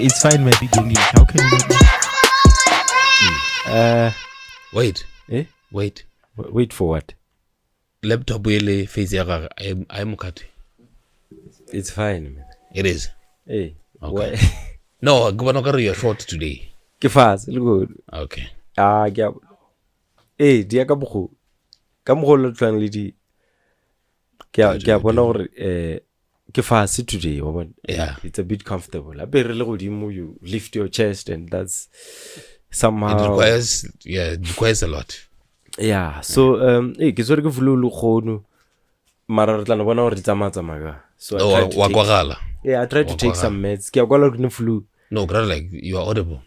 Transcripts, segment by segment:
It's fine, my big English. How can you Wait. Eh? Wait. Wait for what? Laptop ile face ya gaga. I'm cut. It's fine, man. It is. Hey. Okay. No, governor carry your short today. Ke fast, look good. Okay. Ke eh dia ka bogo. Ka mo lo tlang le di. Ke bona gore ke fast today, yeah. It's a bit comfortable. I better you lift your chest and that's somehow it requires a lot. Yeah. So ke sore ke flu lu khono mara re tla no bona gore ditsamata maga. So I tried to take some meds. Ke kwala ke flu. No, like you are audible.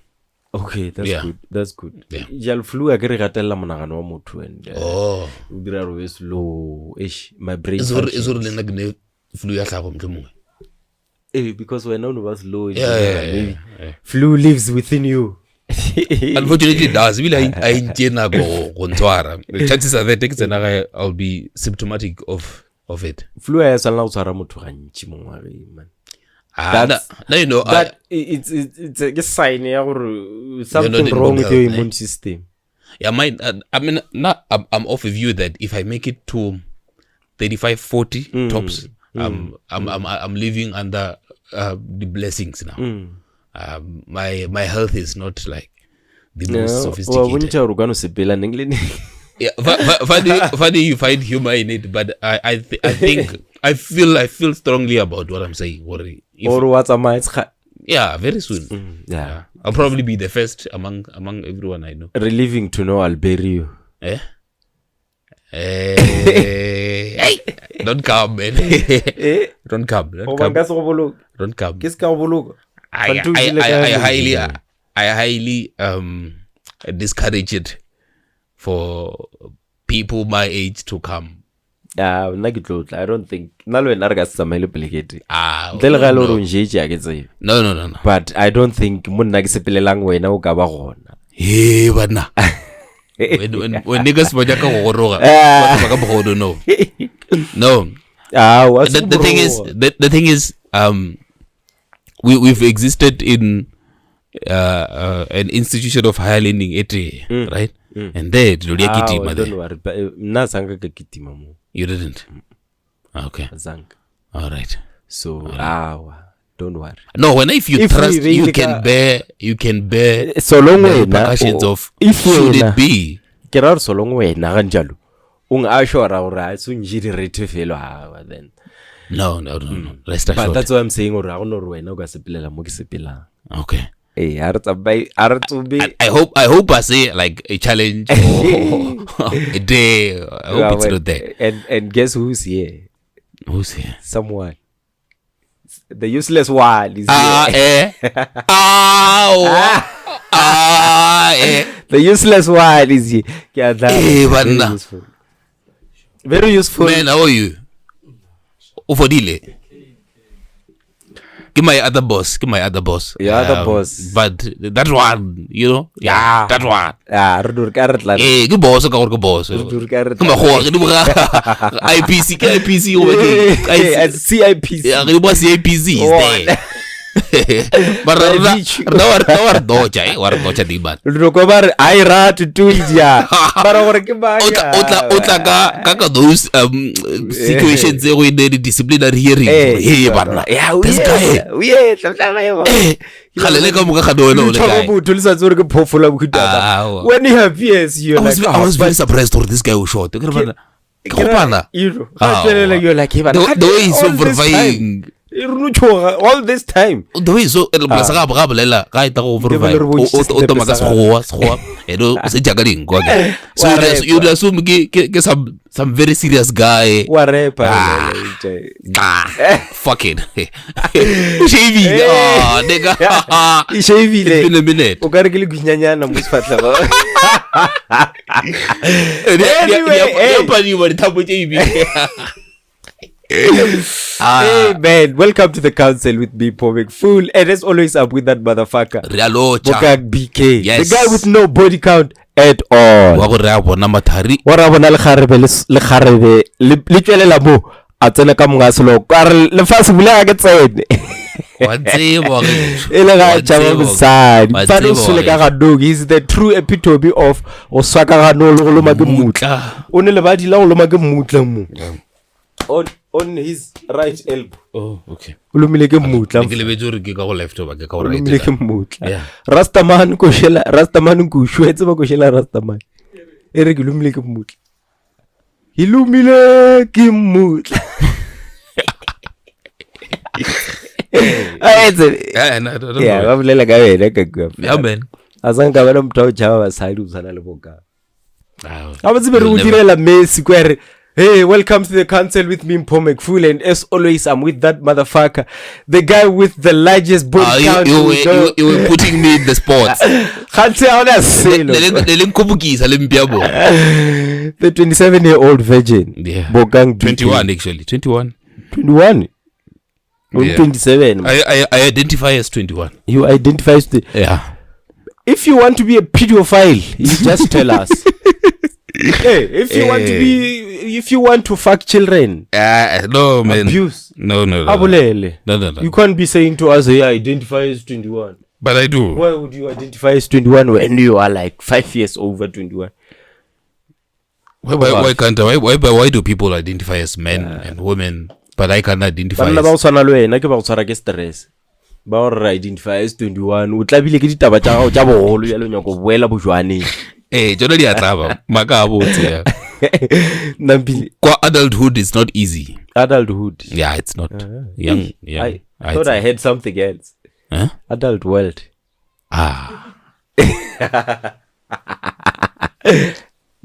Okay, that's good. Yeah. Jal flu a ke re gatella monagano wa motho and dira ro slow ish my brain is le nna flu ya tlhago mhlomongwe. Because when none of us low yeah. Flu lives within you. Unfortunately it does. I intena go ntwara. The chances are that I'll be symptomatic of it. Flu ya sala utshara motho gantsi mongware man. Now you know that it's a sign ya gore something wrong with your immune system. Yeah, I'm of a view that if I make it to 35-40 tops, I'm living under the blessings now. My health is not like the most sophisticated. Yeah, funny you find humor in it, but I think I feel strongly about what I'm saying. Yeah, very soon. Yeah, I'll probably be the first among everyone I know. Relieving to know I'll bury you. Hey, don't come, man. Don't come. Don't come. I highly discourage it for people my age to come. I don't think. No. But I don't think hey, but nah. When niggas no. The thing is, we've existed in an institution of higher learning, right? And there, don't worry. You didn't. Okay. All right. So don't worry. No, if you trust, you can bear so long way repercussions of should it be. Get so long way na ganjalo. Ashora so njiri rete felo then. No. Rest assured. But that's what I'm saying. Or wena go sepelela mo ke sepela. Okay. Hey, I hope I say like a challenge or a day. I hope it's not there. And guess who's here? Who's here? Someone. The useless one is here. The useless one is here. Very useful. Very useful. Man, how are you? Ufodile. Give my other boss. Your other boss. But that one, you know? Yeah, that one. Rudur karat la. Good boss, good boss. Rudur karat. Come on, IPC over here. CIPC. Yeah, good boss CIPC is there. But war docha di ban. Rukobar aira to do ya. Para war ke ba ya. Otla ka those situations where they disciplinary hearing. Hey bana. Yeah, this guy. We Khalele ka muka khadona ole guy. When you have PS you like I was very surprised or this guy was short. You're like, the way he's so verifying. all this time the way so plasa ga bolela ga ita go overvive o to maka sekgowa edo se jagaling kwa ke so you assume ke some very serious guy wa rapper fucking shaving nigga shavile in a minute o ka re ke le gunyanyana mo sefatla ba Hey man, welcome to the council with me, Pomek Fool, and as always, I'm with that motherfucker, Bokak BK, yes. The guy with no body count at all. Wa go re a bona mathari. Wa ra bona le kharebe le tšwelela mo a tsena ka monga selo ka re le fase bula ga tsene. Wa tsebo ge. Ele ga tšaba mosadi. Fano sele ka ga dog, he's the true epitome of o swaka ga no le go loma ke mutla. O ne le ba di la go loma ke mutla mo. On his right elbow. Oh, okay. Ulumile ke mutla. Ke lebetse re ke ka go left over ke ka go right. Ulumile ke mutla. Rastaman ko shwetse ba ko shela Rastaman. Ere ke lumile ke mutla. Ilumile ke mutla. Yeah, ba bolela ka wena ka kwa. Yeah man. Azanga ba motho o jaba ba side o tsana le boka. Ga ba tsebe re o direla Messi kwere. Hey, welcome to the council with me, Pomek Fool, and as always, I'm with that motherfucker, the guy with the largest body count. You were putting me in the spot. The 27-year-old virgin. Yeah. Bokang 21 actually. 21. 21? Yeah. 27. I identify as 21. You identify as yeah. If you want to be a pedophile, you just tell us. Hey, if you want to fuck children, no man, abuse, no. No. You can't be saying to us, "I identify as 21." But I do. Why would you identify as 21 when you are like 5 years over 21? Why can't I? Why do people identify as men and women, but I can't identify as? Ba re identify as 21 o tlabile ke ditaba tša gago tša bogolo ya lenyako boela bojwaneng jona di a tlaba maka a botse Nampile adulthood is not easy. Adulthood, yeah, it's not young. I thought I had something else. Adult world.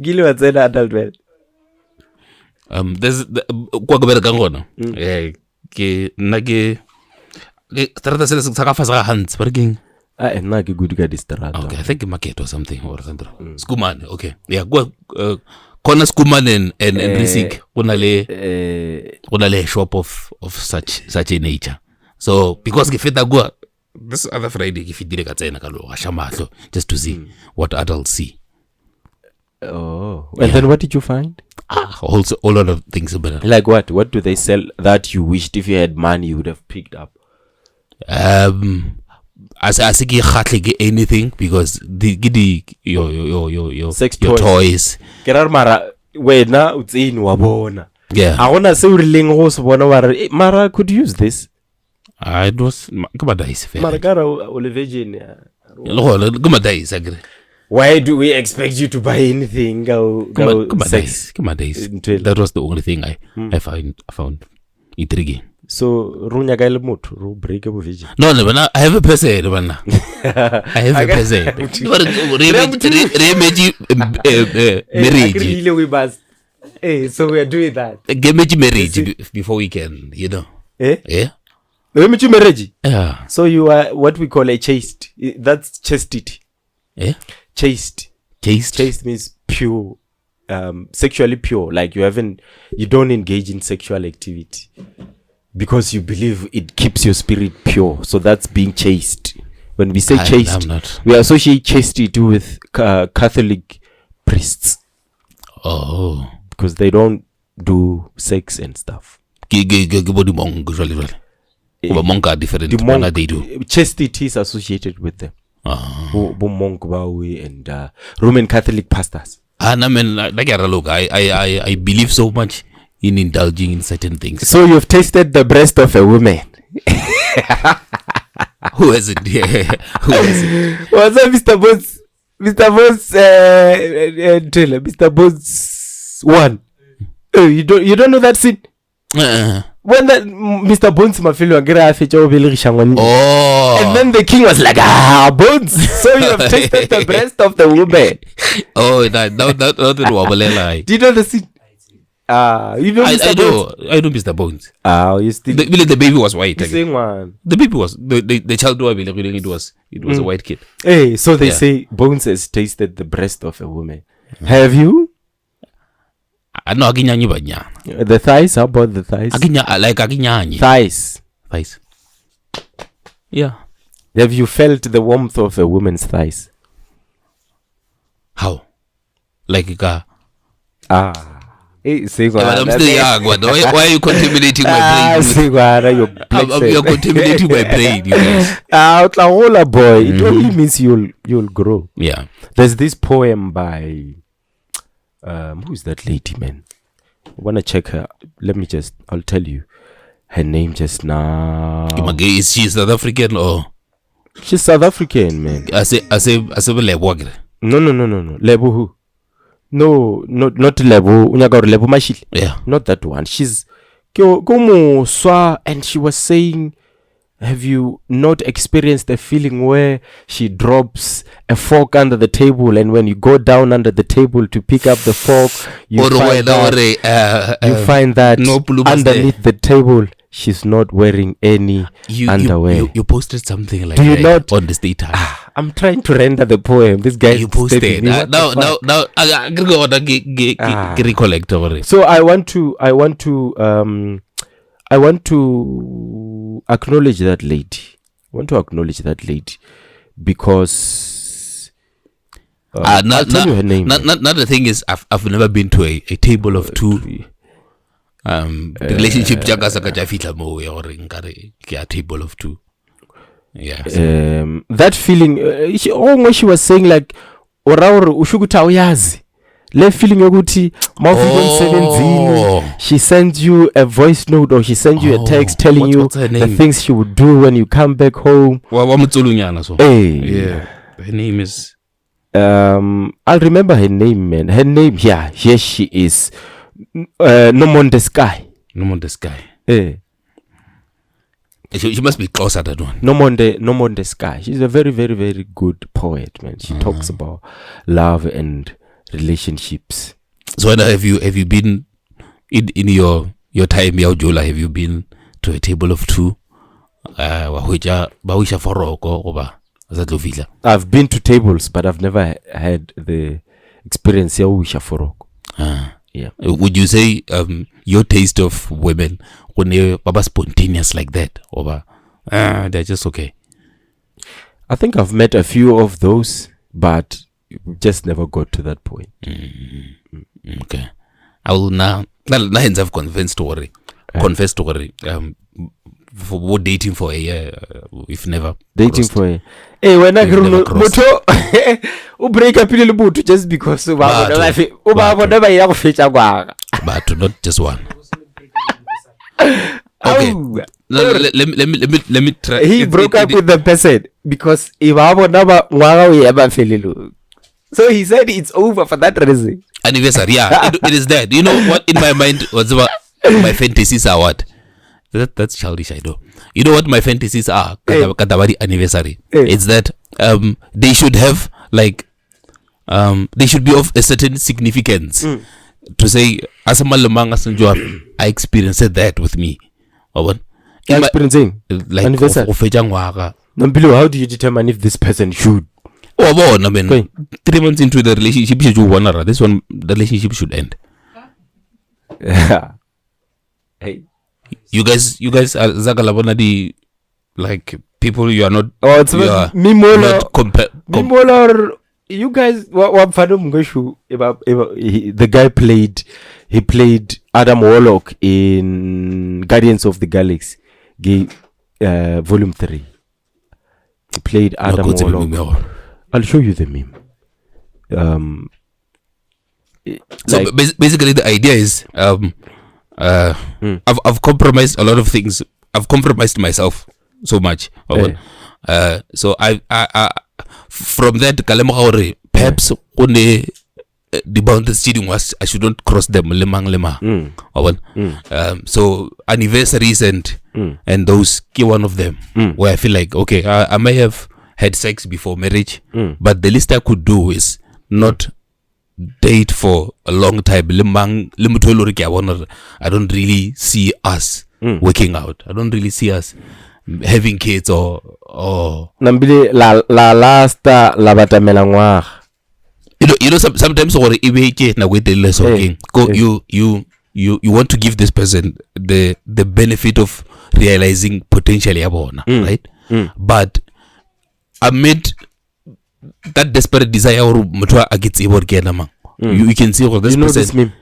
Gile wa tsena adult world. There's kwa go bereka ngona ke nna ke strata se se ka fasa ga hands parking nna ke good ka distrata. Okay, I think market or something or something. Skumane, okay. Yeah, go corner Skumane and Risik gona le shop of such a nature. So because ke feta go this other Friday ke fitile ka tsena ka lo ga shamatlo just to see what adults see. Oh, and then what did you find? Also a lot of things about like what do they sell that you wished if you had money you would have picked up? As I say anything because your sex toys. Kerar mara wena utsini wa bona. Yeah. I wanna say rileng go se bona wa re mara could use this. It was kumadaisi fe. Mara kara o le virgin. Kumadaisi agree. Why do we expect you to buy anything? Go sex. That was the only thing I found intriguing. So runya ka le motho ro break bo virgin. No, I have a person bana. I have a person. Marriage. Hey, so we are doing that. Marriage before we can, you know. Yeah. Marriage. Yeah. So you are what we call a chaste. That's chastity. Yeah. Chaste means pure, sexually pure. Like you don't engage in sexual activity because you believe it keeps your spirit pure. So that's being chaste. When we say chaste, we associate chastity with Catholic priests. Oh, because they don't do sex and stuff. Monk are different. They do. Chastity is associated with them. Monk and Roman Catholic pastors. And I mean, like I believe so much in indulging in certain things. So you've tasted the breast of a woman. Who hasn't? Who hasn't? What's up, Mr. Bones? Mr. Bones one. Oh, you don't know that scene? when that Mr. Bones Mafilo and then the king was like, Bones, so you have tasted the breast of the woman. Oh, that Do you know the scene? You know Mr. Bones? I know Mr. Bones. You still the baby was white. same one. The baby was the child it was a white kid. Hey, so they say Bones has tasted the breast of a woman. Have you? No, akinyanyi banya. The thighs? How about the thighs? Akinyanyi. Thighs. Yeah. Have you felt the warmth of a woman's thighs? How? Like Hey, but I'm still young. Why are you contaminating my brain? You're contaminating my brain, you guys. Oklahola boy. It only means you'll grow. Yeah. There's this poem by who is that lady, man? I wanna check her. I'll tell you her name just now. Is she South African or? She's South African, man. I say Lebo. No. Lebo who? No, not Lebo. Lebo Mashil. Yeah. Not that one. She's Gomo Swa, and she was saying, have you not experienced a feeling where she drops a fork under the table, and when you go down under the table to pick up the fork, you find that underneath the table she's not wearing any underwear. You posted something like that. Do you not? On the status? I'm trying to render the poem. This guy you posted. Now I gotta go recollect over it. So I want to acknowledge that lady. Because I'll tell you her name. The thing is, I've never been to a table of two. Relationship or table of two. Yeah. That feeling, she was saying like, le feeling yokuthi she sends you a voice note or she sends you a text telling you the things she would do when you come back home. Yeah. Her name is I'll remember her name, man. Her name, here she is. Nomonde Sky. She must be closer to that one. Nomonde Sky. She's a very, very, very good poet, man. She talks about love and relationships. So have you been in your time, Jola? Have you been to a table of two? I've been to tables, but I've never had the experience ya wisha foroko. Yeah. Would you say your taste of women when they are spontaneous like that, or they're just okay? I think I've met a few of those, but just never got to that point. Okay. I will now have confess story. For what dating for a year, if never dating for a hey, when I moto break up little boot just because but not just one. Okay. Let me try. He broke up with the person because so he said it's over for that reason. Anniversary, yeah. It is that. You know what in my mind was about my fantasies are what? That's childish, I know. You know what my fantasies are? Anniversary. It's that they should have like they should be of a certain significance. To say as a malamang I experienced that with me. Experiencing like anniversary. Nampilo, how do you determine if this person should? I mean, 3 months into the relationship, the relationship should end. Hey. You guys are Zagalabonadi, like people you are not. Oh, it's not you guys. The guy played Adam Warlock in Guardians of the Galaxy, Volume 3. He played Adam Warlock. I'll show you the meme. So basically, the idea is I've compromised a lot of things. I've compromised myself so much. So I from that perhaps the boundaries cheating was I shouldn't cross them lema. So anniversaries and those key one of them where I feel like okay, I may have had sex before marriage, but the least I could do is not date for a long time. I don't really see us working out. I don't really see us having kids or Nambile la lasta la batamela ngwaga. You know sometimes or you want to give this person the benefit of realizing potentially right? But amid that desperate desire or you can see this you know person. this meme?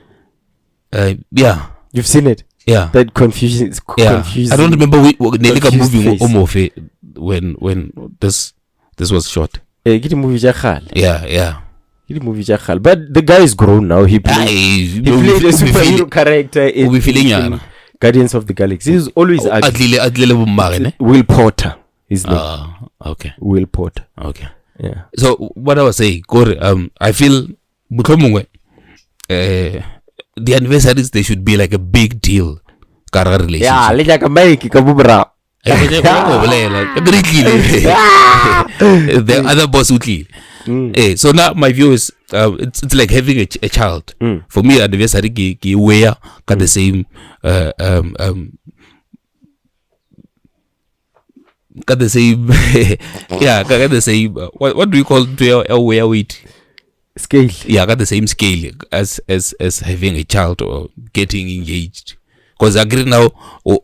Yeah, You've seen it? Yeah. That confusion is confusing. I don't remember Confused movie when this was shot. Get a movie Jakhal. Yeah. Get a movie Jakhal. But the guy is grown now. He played a superhero character in Guardians of the Galaxy. He's always Will Potter. His name. Okay. Will Potter. Okay. Yeah. So what I was saying, I feel the anniversaries, they should be like a big deal. Relationship. Yeah, like a make kabubra. The other boss would leave. So now my view is it's like having a child. For me, anniversary where got the same got the same got the same what do you call where weight scale? Yeah, got the same scale as having a child or getting engaged. Because I agree now now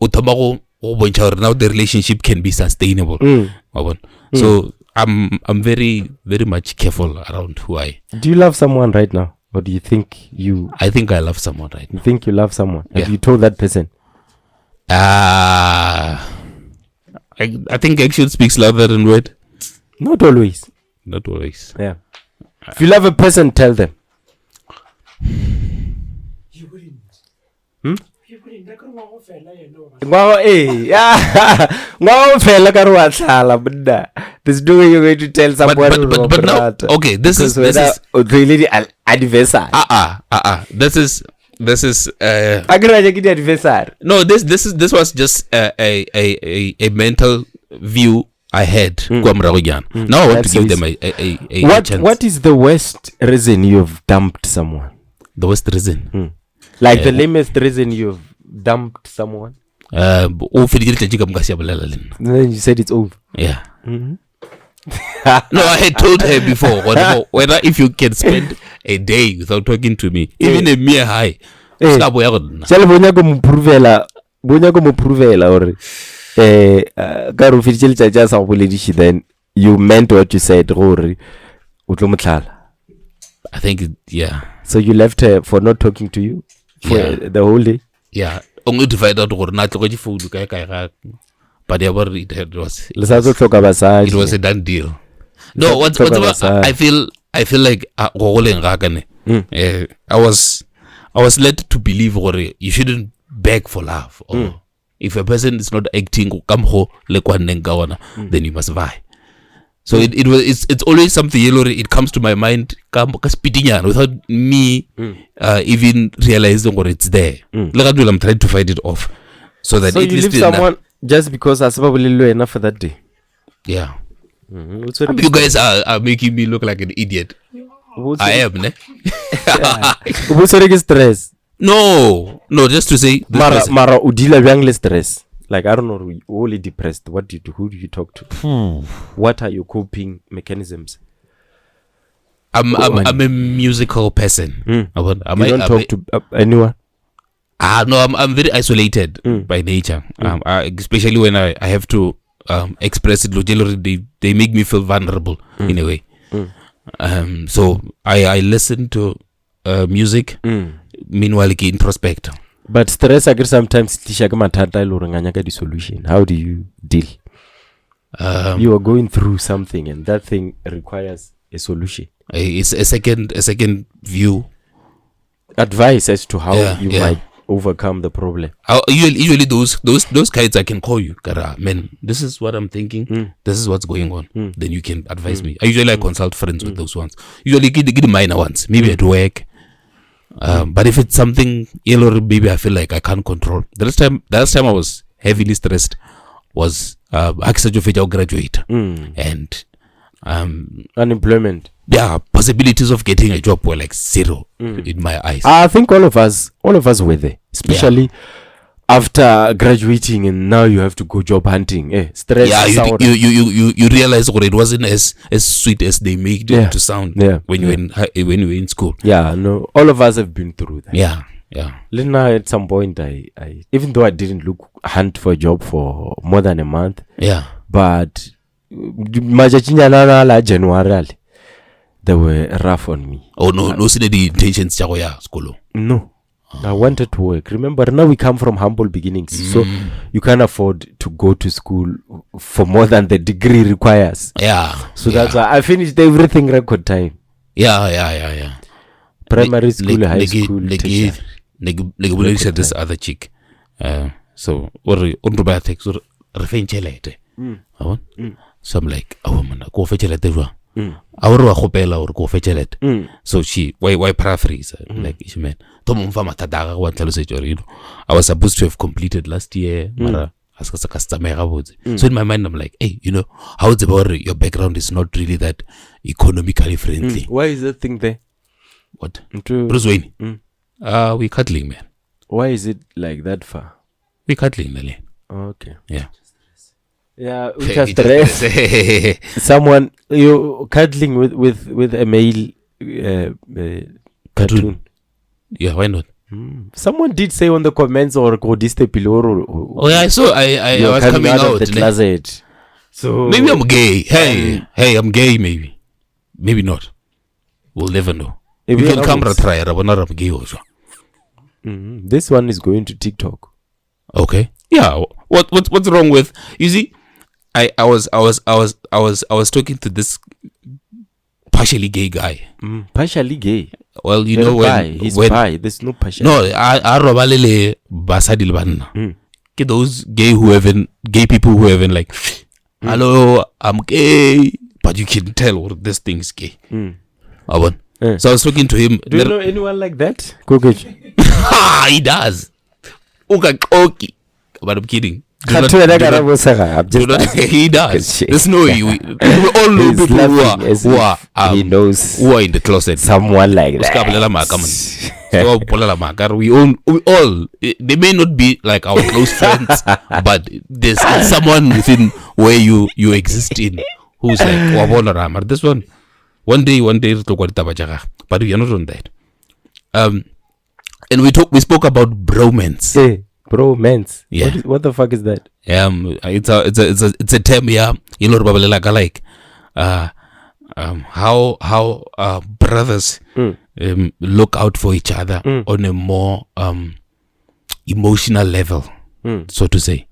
the relationship can be sustainable. So I'm very, very much careful around who I. Do you love someone right now? Or do you think you... I think I love someone right now. You think you love someone? Have you told that person? I think action speaks louder than word. Not always. Not always. Yeah. If you love a person, tell them. You wouldn't. You wouldn't. There's no way you're going to tell someone. But now, okay, this is really an adversary. This is no, this was just a mental view I had. Now I want to give them a chance. What is the worst reason you've dumped someone? The worst reason? Like the lamest reason you've dumped someone? Then you said it's over. Yeah. No, I had told her before whether if you can spend a day without talking to me, even a mere hi. Then you meant what you said. I think yeah. So you left her for not talking to you for the whole day? Yeah. Only to find out but it was a done deal. No, whatever. I feel like I was led to believe you shouldn't beg for love. Or if a person is not acting, then you must buy. So it's always something it comes to my mind without me even realizing what it's there. I'm trying to fight it off. So that you leave someone just because I probably low enough for that day. Yeah. You guys are making me look like an idiot. I am, ne? Stress. No, just to say Mara udila young stress. Like I don't know, only depressed. What do you do? Who do you talk to? What are your coping mechanisms? I'm a musical person. You don't talk to anyone? No, I'm very isolated by nature. Especially when I have to express it. They make me feel vulnerable in a way. So I listen to music. Meanwhile, introspect. But stress I guess sometimes the solution. How do you deal? You are going through something and that thing requires a solution. It's a second view. Advice as to how you might overcome the problem. Usually those guys I can call you, Kara, man, this is what I'm thinking, this is what's going on, then you can advise me. I usually consult friends with those ones. Usually get the minor ones, maybe at work. But if it's something ill or maybe I feel like I can't control. The last time I was heavily stressed was I graduate and unemployment. Yeah, possibilities of getting a job were like zero in my eyes. I think all of us were there, especially after graduating, and now you have to go job hunting. Stress. Yeah, you realize what it wasn't as sweet as they made it to sound when you were in school. Yeah, no, all of us have been through that. Yeah. Lena, at some point, I even though I didn't hunt for a job for more than a month. Yeah, but January. They were rough on me. Oh no, see the intentions school. No. I wanted to work. Remember, now we come from humble beginnings, so you can't afford to go to school for more than the degree requires. Yeah. So that's why I finished everything record time. Yeah. Primary school, high school, like this other chick. So so I'm like, oh man, go fetch it. So she why paraphrase like she meant I was supposed to have completed last year, so in my mind I'm like, hey, how it's about your background is not really that economically friendly. Why is that thing there? What? Bruce Wayne. We cuddling, man. Why is it like that far? We cuddling, Nale. Okay. Yeah, stress. Someone you cuddling with a male cartoon. Yeah, why not? Someone did say on the comments or Godiste Piloro. Oh yeah, I saw. I was coming out of the closet. So maybe I'm gay. Hey, I'm gay. Maybe not. We'll never know. You can camera try. I'm gay also. This one is going to TikTok. Okay. Yeah. What's wrong with? You see, I was talking to this partially gay guy. Partially gay. Well, you know when he's bi. There's no partial. No, I robalele basadi libanna. Those gay people who haven't like, hello, I'm gay, but you can tell this thing is gay. So I was talking to him. Do you know anyone like that? He does. But I'm kidding. He does. There's no way. We all know people who are in the closet. Someone like that. We all. They may not be like our close friends, but there's someone within where you exist in who's like, this one. One day, but we are not on that. And we spoke about bromance. Bromance. Yeah. What the fuck is that? It's a term. Yeah, like how brothers look out for each other on a more emotional level, so to say.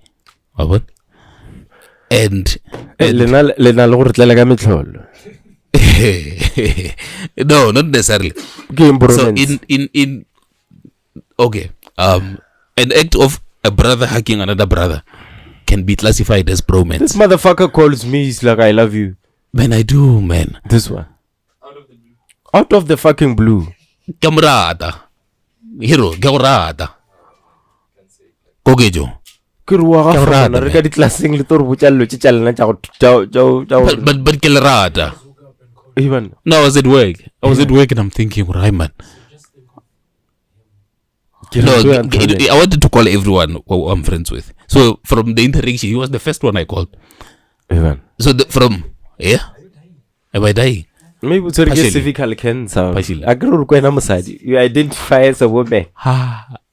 And no, not necessarily. So in okay, an act of a brother hugging another brother can be classified as bromance. This motherfucker calls me, he's like, I love you. Man, I do, man. This one. Out of the fucking blue. Camarada. Hero, camarada. Kogejo. But camarada. Even. No, I was at work. And I'm thinking, right, man. No, I wanted to call everyone who I'm friends with. So from the interaction, he was the first one I called. Even. So am I dying? Maybe it's a cervical cancer. You identify as a woman.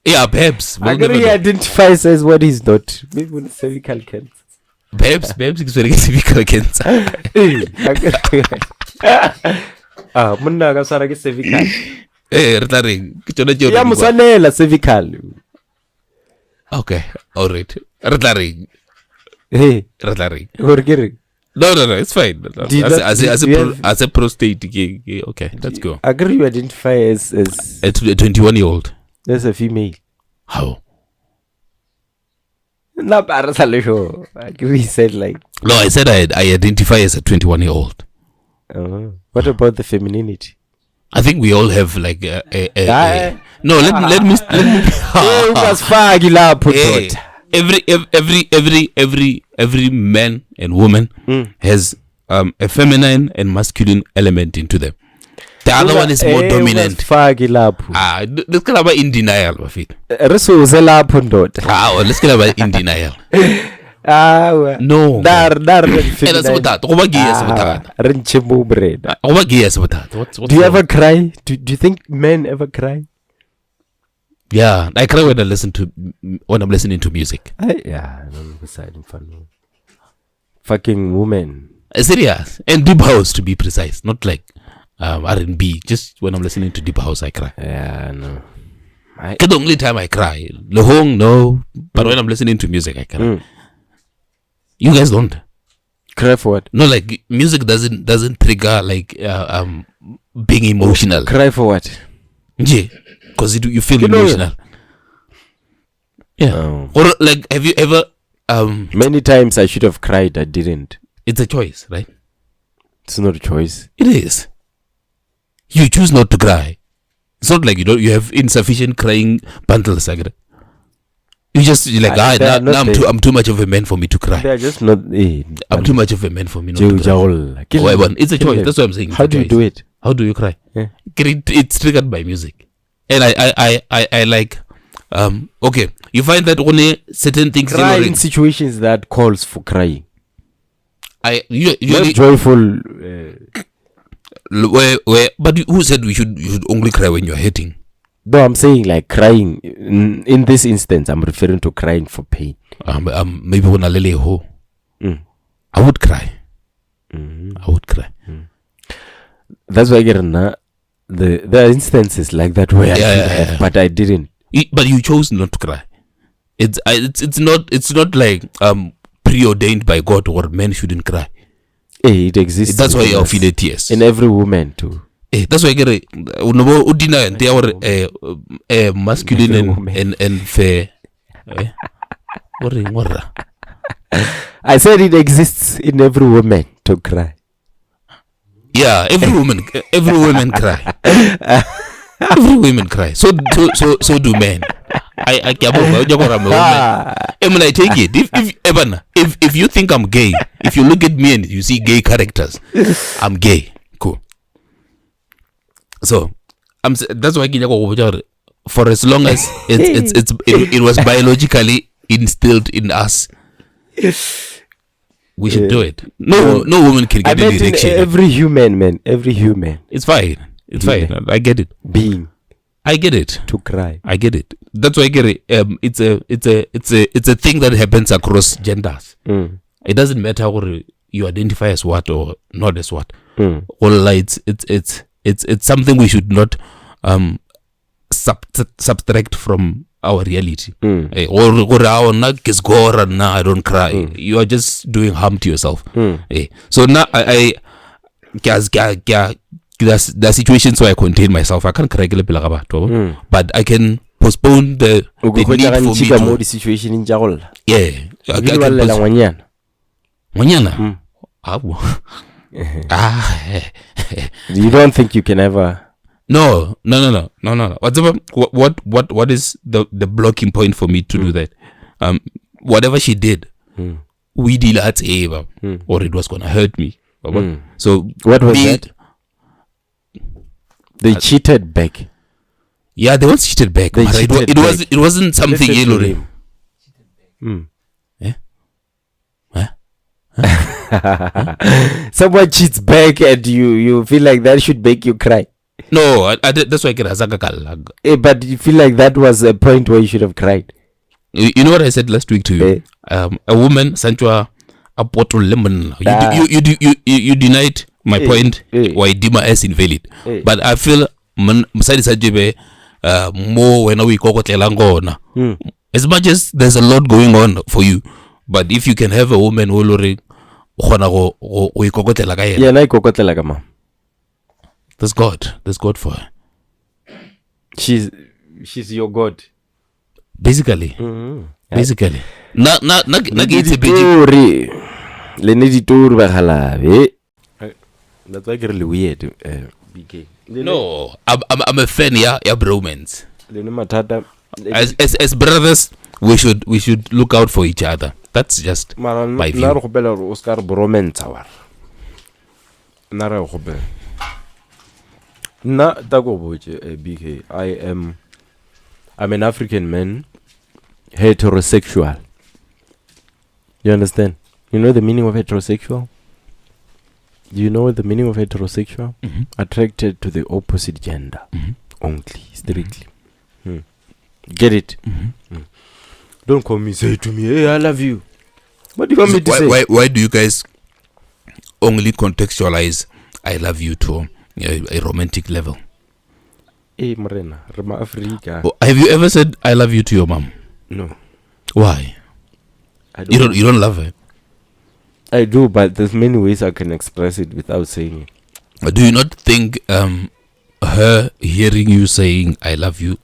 Yeah, perhaps. He identifies as what he's not. Maybe it's cervical cancer. Perhaps it's cervical cancer. Munna ka swara ke cervical. Ya musanela cervical. Okay, all right. Hey, No, it's fine. As a prostate, okay, let's go. I agree you identify as a 21-year-old. As a female. How? No, he said like. No, I said I identify as a 21-year-old. What about the femininity? I think we all have like a no. Let me. Every man and woman has a feminine and masculine element into them. The other one is more dominant. Let's get about in denial of it. Let's get about in denial. No. Do you ever cry? Do you think men ever cry? Yeah, I cry when I'm listening to music. Fucking woman. Serious. And deep house, to be precise, not like R&B. Just when I'm listening to deep house, I cry. Yeah, no. The only time I cry, no. But when I'm listening to music, I cry. You guys don't cry for what? No, like music doesn't trigger like being emotional. Cry for what? Yeah, because you feel emotional. Yeah. Or like, have you ever? Many times I should have cried. I didn't. It's a choice, right? It's not a choice. It is. You choose not to cry. It's not like you have insufficient crying bundles, like. You just like now I'm too much of a man for me to cry. They're just not. I'm too much of a man for me not to cry. It's a choice. That's what I'm saying. How do you do it? How do you cry? Yeah. It's triggered by music, and I like. Okay, you find that only certain things. Crying situations that calls for crying. You not joyful. But who said you should only cry when you're hating? No, I'm saying like crying. In this instance, I'm referring to crying for pain. Maybe when I lay ho, I would cry. I would cry. That's why I get the instances like that where I have, but I didn't. But you chose not to cry. It's not like preordained by God or men shouldn't cry. It exists. That's why you feel tears in every woman too. That's why I get they are masculine and fair. I said it exists in every woman to cry. Yeah, every woman cry. Every women cry. So do men. I take it. If you think I'm gay, if you look at me and you see gay characters, I'm gay. Cool. So that's why for as long as it was biologically instilled in us, we should do it. No woman can get an erection. Every human, man. Every human. It's fine. It's fine. I get it. I get it. To cry. I get it. That's why I get it. It's a thing that happens across genders. It doesn't matter whether you identify as what or not as what. It's something we should not subtract from our reality. Or I don't cry. You are just doing harm to yourself. So now there are situations where I contain myself. I can't cry, but I can postpone the need for me to. Situation in Jarol. Yeah. You don't think you can ever? No. What is the blocking point for me to do that? Whatever she did, we deal at Eva, or it was gonna hurt me. So what was that? They cheated back. Yeah, they once cheated back. It wasn't something yellow. Someone cheats back and you feel like that should make you cry. No, that's why I get a but you feel like that was a point where you should have cried. You know what I said last week to you? A woman, Sanchua, a bottle lemon. You denied my point. Why Dima is invalid? But I feel more when we go as much as there's a lot going on for you, but if you can have a woman who that's God for her. She's your God. basically na ke itse ditori le ne ditori ba galabe that's why ke re le weird BK no I'm a fan ya bromance le ne mathata as brothers we should look out for each other. That's just my view. Na re gopela re Oscar bromance wa na re gopela na ta go botse BK I'm an African man, heterosexual. You understand? You know the meaning of heterosexual? Do you know the meaning of heterosexual? Mm-hmm. Attracted to the opposite gender. Only, strictly. Get it? Don't call me, say to me, hey, I love you. What do you want me to say? Why do you guys only contextualize I love you to a romantic level? Hey, Morena, Rema Africa. Have you ever said I love you to your mom? No. Why? You don't love her? I do, but there's many ways I can express it without saying it. Do you not think her hearing you saying I love you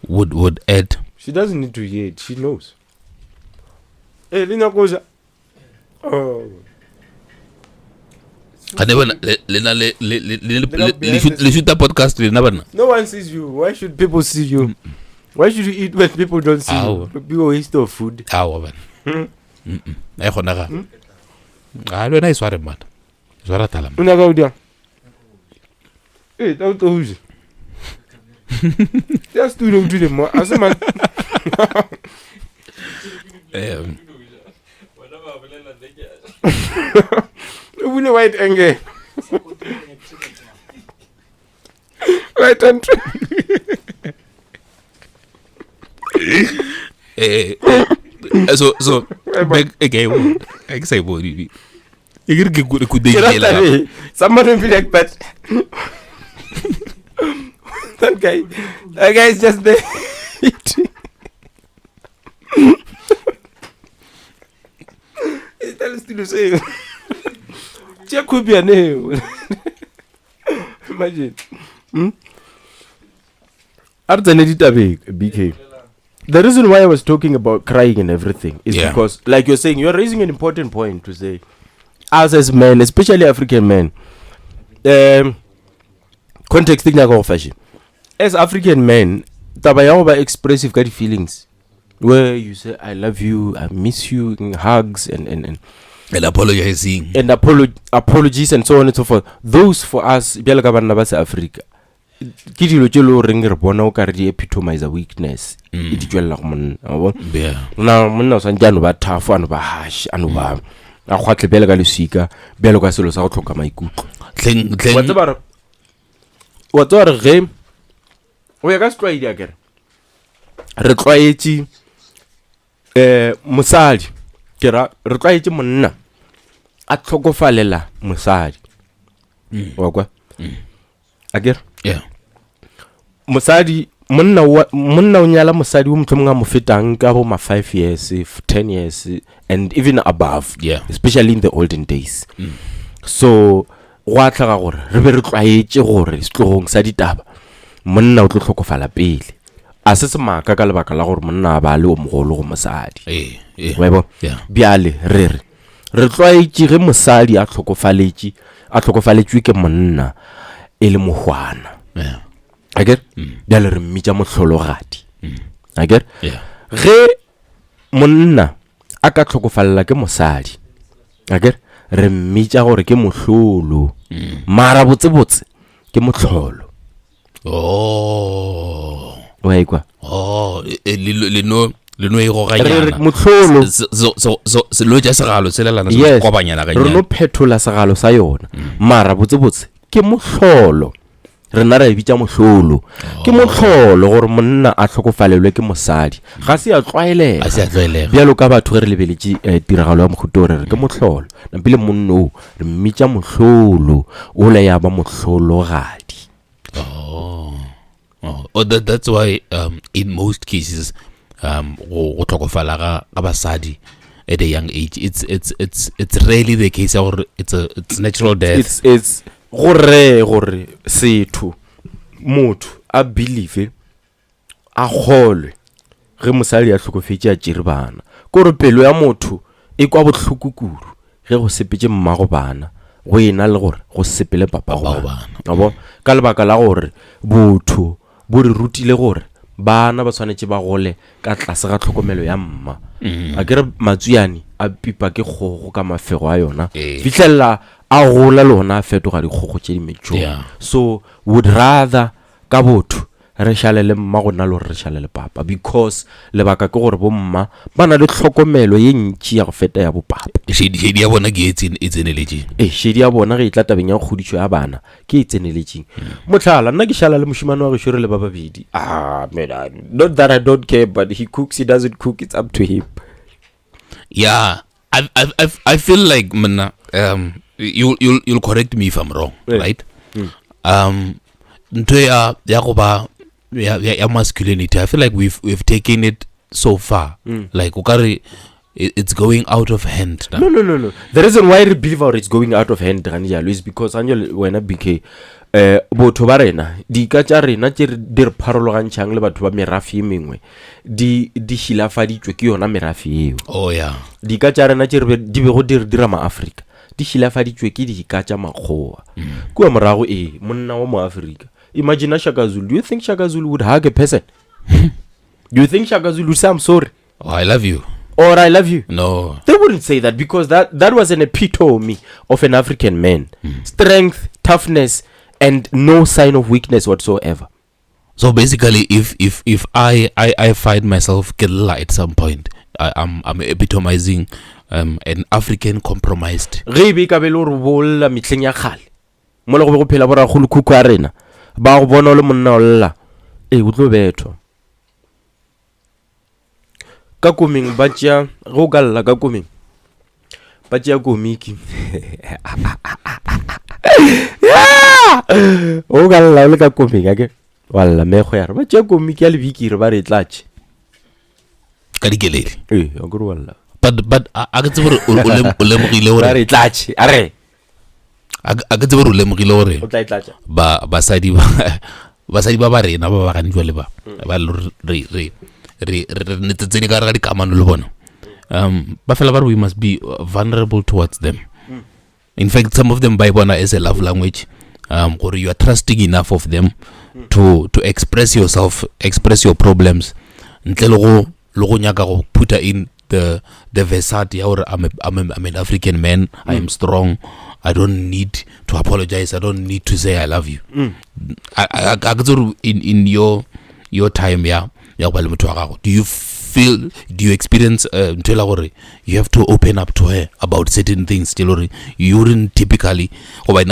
would add? She doesn't need to hear it. She knows. Hey, Lina Koja. Oh. No one sees you. Why should people see you? Why should you eat when people don't see you? People waste of food. Unagaudia. Hey, don't use. Just do them more. As a man. Wune white enge. Right and so back again. I say what you somebody feel like but that guy is just there eating. It tells you to say check could be a name. Imagine. BK. The reason why I was talking about crying and everything is because, like you're saying, you're raising an important point to say, us as men, especially African men, context fashion. As African men, tabayawa expressive kind of feelings, where you say, I love you, I miss you, in hugs and apologizing and apologies and so on and so forth. Those for us, Africa. Kitilo chelo ringe re bona o ka re di epitomize a weakness it tswela go monna na monna o sanjano ba tough ano ba harsh ano ba a khwatle bele ka lesika bele ka selo sa go tlhoka maikutlo wa tswa re o ya ka straight idea kere re tlwaetse mosadi kera re tlwaetse monna a tlhokofalela mosadi wa kwa akere mosadi monna o nyala mosadi o mtlhomnga mo fetang ka bo ma 5 years 10 years and even above especially in the olden days so wa tlaga gore re be re tlwaetse gore setlogong sa ditaba monna o tlo tlhokofala pele a se se maka ka lebaka la gore monna ba le o mogolo go mosadi webo biale re tlwaetse ge mosadi a tlhokofaletšwe ke monna e le mogwana ager biale re mmitša mohlologadi ager ge monna a ka tlhokofalla ke mosadi ager re mmitša gore ke mohlolo mara botsebotse ke mohlolo wa ikwa leno e go ganyana mohlolo se lo ja segalo se lelana se go kobanyana ga re no phetola segalo sa yona mara botsebotse ke mohlolo re na re bitša mohlolo ke mohlolo gore monna a tlhokofalelwe ke mosadi ga se a tlwaelega bjalo ka batho ge re lebeletše tiragalo ya mohuto re ke mohlolo napile monno re mmitša mohlolo o le ya ba mohlologadi that's why in most cases go tlhokofala ga basadi at a young age it's rarely the case or it's natural death. It's gore setho motho a believe a kgolwe ge mosadi ya hlokofetse a tšere bana kore pelo ya motho e kwa bohloko kudu ge go sepetse mmago bana go ena le gore go sepele papa go bana abo ka lebaka la gore botho bo re rutile gore bana ba tshwanetse ba gole ka tlase ga tlhokomelo ya mma a kere matsuyane a pipa ke kgogo ka mafego a yona fitlhella a gola lona a fetoga dikgogo tše di metšong so would rather ka botho re šalele mma go nna le gore re šalele papa because lebaka ke gore bomma ba na le tlhokomelo ye ntši ya go feta ya bopapa shedi ya bona ke e tseneletšeng shedi ya bona ge e tla tabeng ya kgodišo ya bana ke e tseneletšeng motlhala nna ke šala le mošimane wa gešo re le ba babedi man, not that I don't care but he cooks, he doesn't cook, it's up to him. Yeah, I feel like mna you'll correct me if I'm wrong, right? Nto ya go ba ya masculinity, I feel like we've taken it so far. Like ukari it's going out of hand now. No. The reason why I believe it's going out of hand is because when I became botho ba rena di ka tša rena tše di re pharologantšhang le batho ba merafe e mengwe di šilafaditšwe ke yona merafe eo. Oh yeah. Di ka tša rena tše di bego di re dira maafrika di šilafaditšwe ke di ka tša makgowa kua morago monna wa moafrika. Imagine Shaka Zulu. Do you think Shaka Zulu would hug a person? Do you think Shaka Zulu would say I'm sorry? Oh, I love you. Or I love you? No. They wouldn't say that because that was an epitome of an African man. Strength, toughness, and no sign of weakness whatsoever. So basically, if I find myself killa at some point, I'm epitomizing an African compromised. Rebe ka belo re bolla mitleng ya khale. Mo le go be go phela bora go lukhuku a rena. Ba go bona le monna o lla. O tlo betho. Ka koming ba tšea go ka lla ka koming. Ba tšea komiki. O ka lla le ka koming ake. Walla me go ya re ba tšea komiki ya le biki re ba re tlatše. Ka dikelele. A go walla. But a ke tsebore o lemogile hore ba re tlatše are. A ke tsebore o lemogile hore O tla tlatša. basadi ba rena ba ba ganjwa le ba re netsetsene ka re ga dikamano le bona ba fela ba re we must be vulnerable towards them. In fact, some of them by bona as a love language, or you are trusting enough of them to express yourself, express your problems ntle le go nyaka go put in the versati or I'm an African man, I am strong, I don't need to apologize, I don't need to say I love you. In your time do you experience you have to open up to her about certain things still, or you wouldn't typically, or a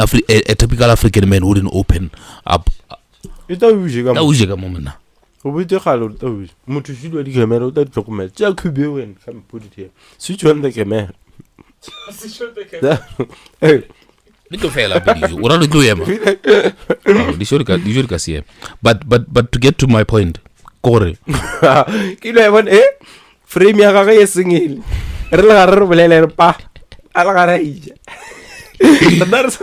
typical African man wouldn't open up? Moment. O botse galo o motho shidwa di camera o tla tlhokomela tja khube wena come put it here switch on the camera Hey little fella video ora le tloema di shori ka sie but to get to my point kore ke no bona frame ya gaga e sengile re le ga re bolele re pa ala ga ra ija. This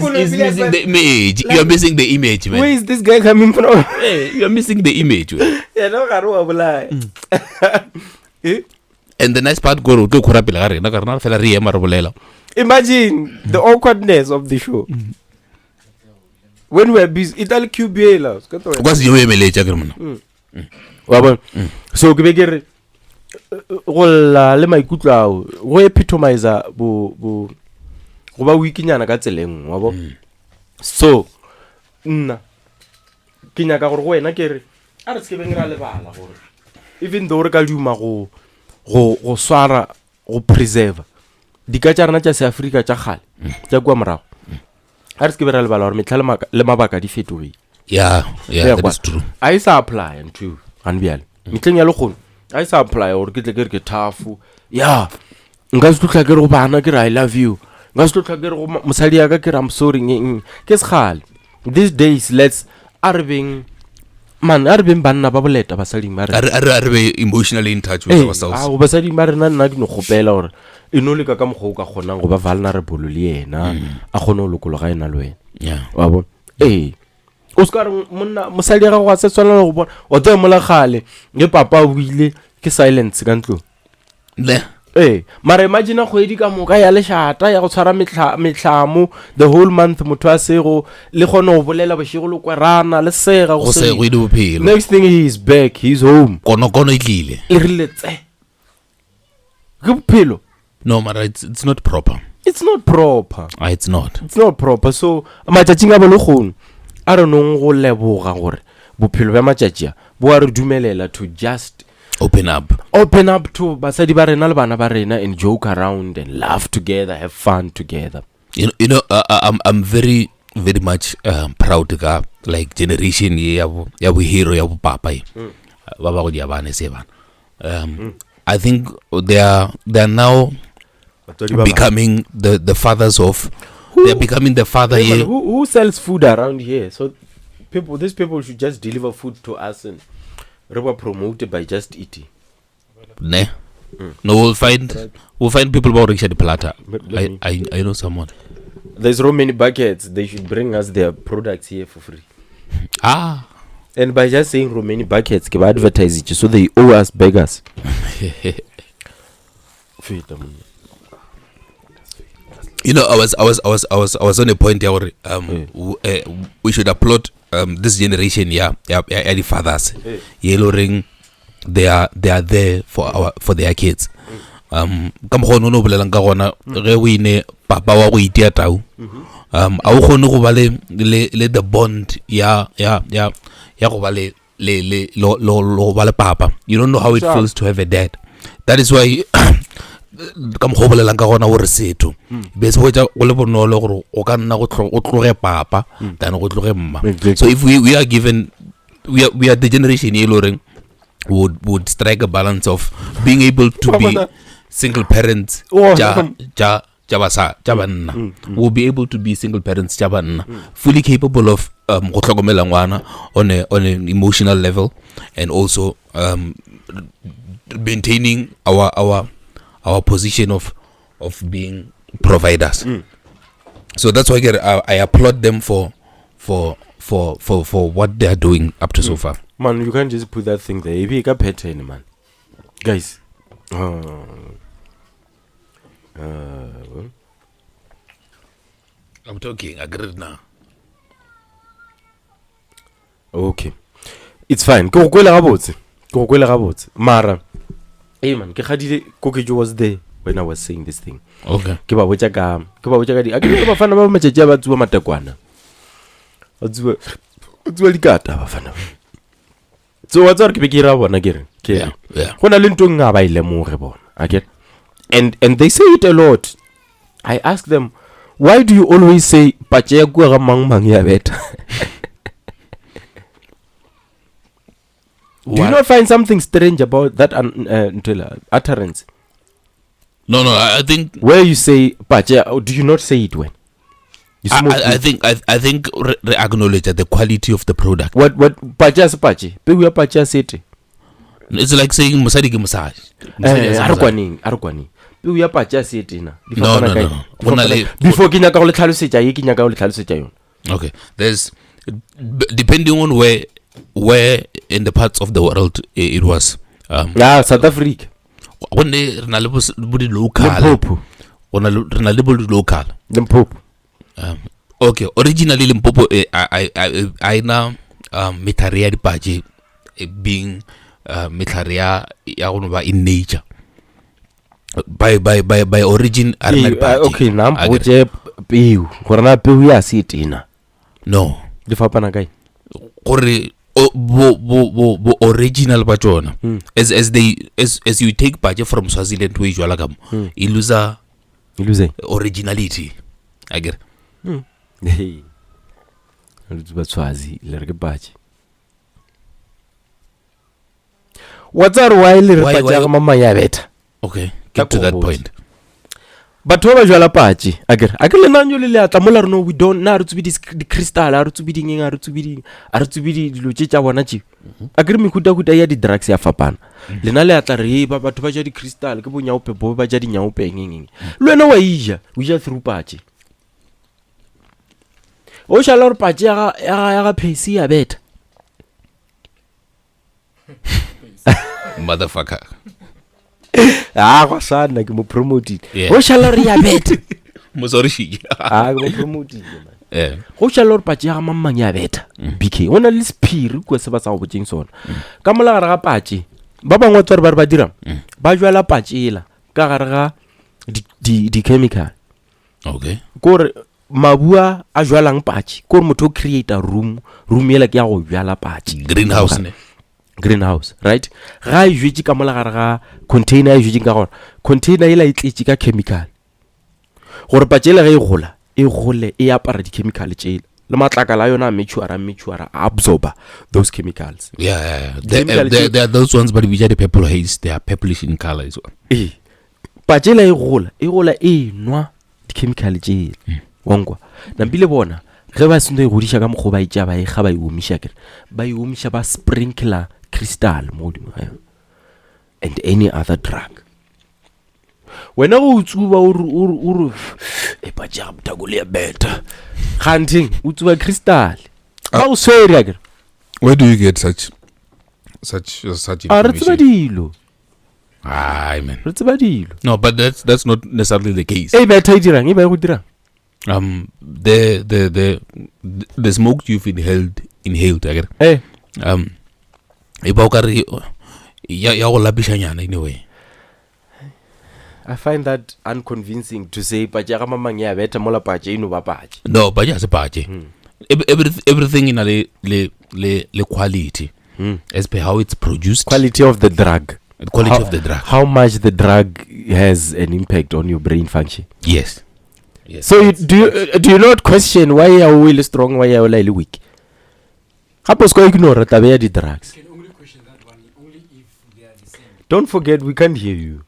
one is missing the image. You are missing the image, man. Where is this guy coming from? Hey, you are missing the image, man. And the nice part, imagine the awkwardness of the show. When we are busy, it's all QBA. What's your email? So, golla le maikutlo ao go epitomize bo go ba wikinyana ka tseleng wa bo. So nna ke nyaka gore go wena ke re a re se ke beng ra lebala gore even though re ka duma go swara go preserve di ka tsarana tša se Africa tša gale tša kwa morago a re se ke be ra lebala gore metlha le mabaka di fetogile. Yeah, that is true. I sa apply into ganbiale metleng ya le kgono I sa apply or ke tle ke re ke tafu ya nka se tlhoka ke re go bana ke re I love you, nka se tlhoka ke re go mosadi ya ka ke re I'm sorry ke se gale these days let's are being banna ba boleta basading ba re are be emotionally in touch with ourselves. Go basading ba rena nna ke no gopela gore e no le ka moggo ka gonang go ba vulnerable le yena a gone o lokologa ena le wena Yeah. wa bo o ska re monna mosadi ga go se tswana go bona o tse mola gale ge papa o ile ke silence ka ntlo ne mara imagine go edi ka moka ya leshata ya go tshwara metlhamo the whole month motho a sego le gone go bolela bošego le kwerana le sega go se go di bophelo next thing he is back he's home kono e tlile e rile tse ke bophelo no mara it's not proper. It's not proper. It's not. It's not proper. So matšatšing a bologone a re nong go leboga gore bophelo bja matšatšia bo a re dumelela to just open up to basadi ba rena le bana ba rena and joke around and laugh together, have fun together. You know I'm very much proud ka like generation ya bo hero ya bo papa ba ba go dia bana se bana. I think they are now becoming the fathers of they are becoming the father here. Who sells food around here? So these people should just deliver food to us and we promoted by just eating. Ne? No, we'll find people about Richard Plata. I know someone. There's so many buckets. They should bring us their products here for free. And by just saying Romani buckets, give advertise it so they owe us beggars. You know, I was on a point where we should applaud this generation, the fathers. Yellow ring, they are there for their kids. Come on, no bolelang ka gona ge o ine papa wa go itia tau a o gone go ba le the bond ya go ba le ba le papa. You don't know how it feels to have a dad. That is why come go bolelang ka gona gore setho be se go tsa go le bonolo gore o ka nna go tloge papa than go tloge mma. So if we are given we are the generation yellow would strike a balance of being able to be single parents we'll be able to be single parents fully capable of go tlhokomela ngwana on an emotional level and also maintaining our position of being providers. So that's why I applaud them for what they are doing up to so far. Man, you can't just put that thing there. If you got pattern, man. Guys. I'm talking. Agreed now. Okay. It's fine. Go gabotse. Mara. Hey man, ke khadile Kokejo was there when I was saying this thing. Okay. Ke ba botsa di. A ke ba fana ba matšatši ba tsuwa matakwana. Ba tsuwa dikata ba fana. So what's our kibikira bona kere? Yeah. Go na le ntong nga ba ile mo re bona. Okay. And they say it a lot. I ask them, why do you always say patše ya kua ga mang ya beta? Do you not find something strange about that utterance? No, I think where you say patše, do you not say it when? I think they acknowledge that the quality of the product. What patše as patše? Pe ya patše sete. It's like saying musadi ke musadi. Arkwani. Pe ya patše sete na. No. Before ke nyaka go le tlhalosetša ye ke nyaka go le tlhalosetša yona. Okay. There's depending on where in the parts of the world it was. South Africa. When they rena le local. Rena le local. Limpopo. Okay, originally Limpopo I now metaria di paje being metaria ya go ba in nature. By origin okay, now boje peu. Gore na peu ya sitina. No. Di fapana kae? Gore bo original ba tsona as you take paje from Swaziland we jwala kam you lose originality. I get hey Swazi le re ke paje. What's our why le re paje ga mama ya beta? Okay, get to that point. But ba jwala paje a ke le nanyo le atla mola reno we don't na re tsubidi di crystal a re tsubidi dilo tša bona tše a ke re mekuta ya di drugs ya fapana lena le atla re ba batho ba ja di crystal ke bonyaope bo ba ja di nyaope ngeng le wena wa ija through paje o shala gore patše ya ga phesi ya beta Motherfucker. go sana ke mo promotile Yeah. o shala gore ya beta Mosorishiki. ke mo promotile man Yeah. go shala gore patše ya ga mamang ya beta BK o na le sephiri kua se ba sa go botseng sona ka mola gare ga patše ba bangwe tsware ba re ba dirang ba jwala patšela ka gare ga di-chemical Okay. kore mabua a jwalang patše kore motho o creata room ela ke ya go jwala patše Greenhouse ne. greenhouse right ga e jwetse ka mola gare ga container e jwetseng ka gore container ela e tletše ka chemical gore patše ela ge e gole e apara di-chemical tšela le matlakala a yona a metšhuara a absorber those chemicals Yeah. Chemical They are those ones, but we are the purple haze. They are purplish in color as well. patše ela e gola e nwa di-chemical tšela wankwa nampile bona ge ba seno e godiša ka mokgwa ba etša ba ega ba e omiša kere ba e omiša ba sprinkler crystal mo godimo ga yona and any other drug wena go utsuba ore e patše ga motako le ya beta ganteng o tsuba crystal ba go swere a kere Where do you get such a re tseba information? dilo Aye, man. re tseba dilo No, but that's not necessarily the case. e beta e dirang e ba e go dirang The smoke you've inhaled, I get. e E ba o ka re ya go lapišanyana in a way. I find that unconvincing to say patše ga mamang ya beta mola patše eno ba patše No, but just a party. Everything in a le quality as per how it's produced. quality of the drug The quality how, of the drug. how much the drug has an impact on your brain function Yes. so do you not question why ya o ile strong why ya o la ile weak gape o se ka ignore tabe ya di-drugs You can only question that one only if they are the same. don't forget we can't hear you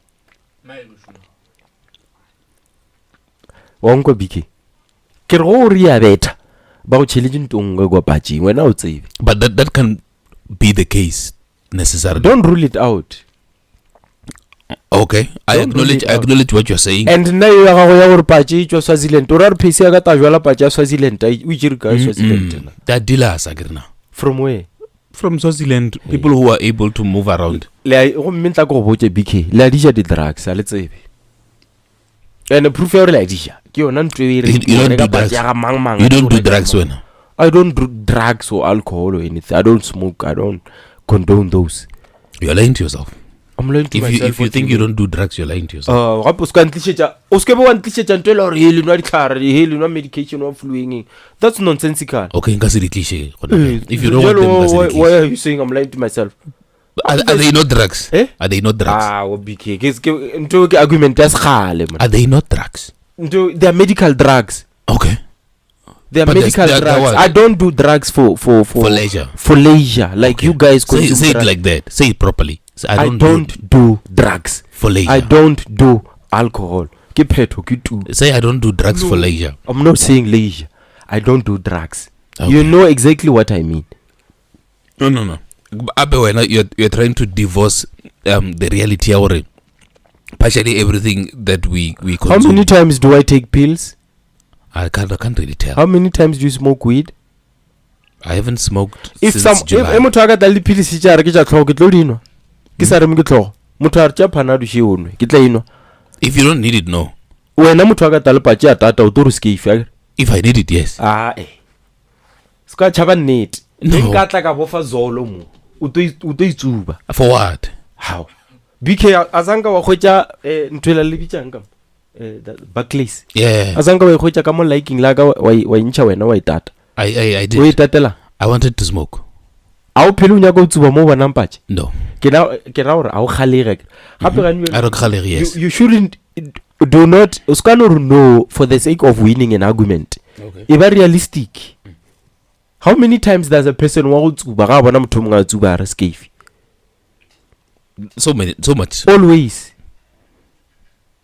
wankwa BK ke re go o re ya beta ba go tšheletse ntongwe kwa patšeng wena o tsebe But that can be the case necessarily. don't rule it out Okay, I Don't rule it out. acknowledge what you're saying. and nna yo ya gago ya gore patše e tswa swaziland o ra re phesi ya ka ta jwala patše ya swaziland o itšere ka swaziland na? There are dealers, I get now. from where From Swaziland, people who are able to move around. gomme ntla ko go botse BK le a dija di-drugs a le tsebe and proof ya gore le a dija ke yona ntho e re You don't do patše drugs. ya ga mang You don't do drugs when. I don't do drugs or alcohol or anything. I don't smoke. I don't condone those. You're lying to yourself. I'm lying to myself. If you think you don't do drugs, you're lying to yourself. gape o se ka ntlišetša o se ke be wa ntlišetša ntho e le gore he le nwa ditlhare he le nwa medication wa fluing that's nonsensical. Okay, nka se di tliše gona. If you don't want them, nka se di why tliše. are you saying I'm lying to myself? Are they not drugs? Eh? Are they not drugs? wa BK ntho ke argument ya sekgale man. Are they not drugs? They are medical drugs. Okay. They are But medical they're drugs. what? I don't do drugs for leisure. For leisure, like you guys consume Say it drugs. like that. Say it properly. Say, I don't do drugs. for leisure. I don't do alcohol. Ke phetho ke tu. Say I don't do drugs for leisure. I'm not saying leisure. I don't do drugs. Okay. You know exactly what I mean. No. Abe wena, you're trying to divorce the reality or partially everything that we How consume. many times do I take pills? I can't really tell. How many times do you smoke weed? I haven't smoked If since July. motho a ka tla le dipilisi tša re ke tša tlhogo ke tlo di nwa ke sa reme ke tlhogo motho a re tša panado še o nwe ke tla inwa If you don't need it, no. wena motho a ka tla le patše ya tata o tlo re skefe If I need it, yes. se ka tšhaba nnete No. e nka tla ka bofa zolo mo o tlo itsuba For what? how BK a zanka wa hwetša ntho ela le bitsang ka Barclays Yeah, a zanka wa hwetša ka mo liking la ka wa intšha wena wa itata I o did. itatela I wanted to smoke. a o phele o nyaka o tsuba mo bonang patše No. ke ra gore a o kgalege gape I don't call it yes. you shouldn't do not o ska no re no for the sake of winning an argument Okay. e ba realistic how many times does a person wa go tsuba ga a bona motho mongwe a tsuba a re skefe So much. always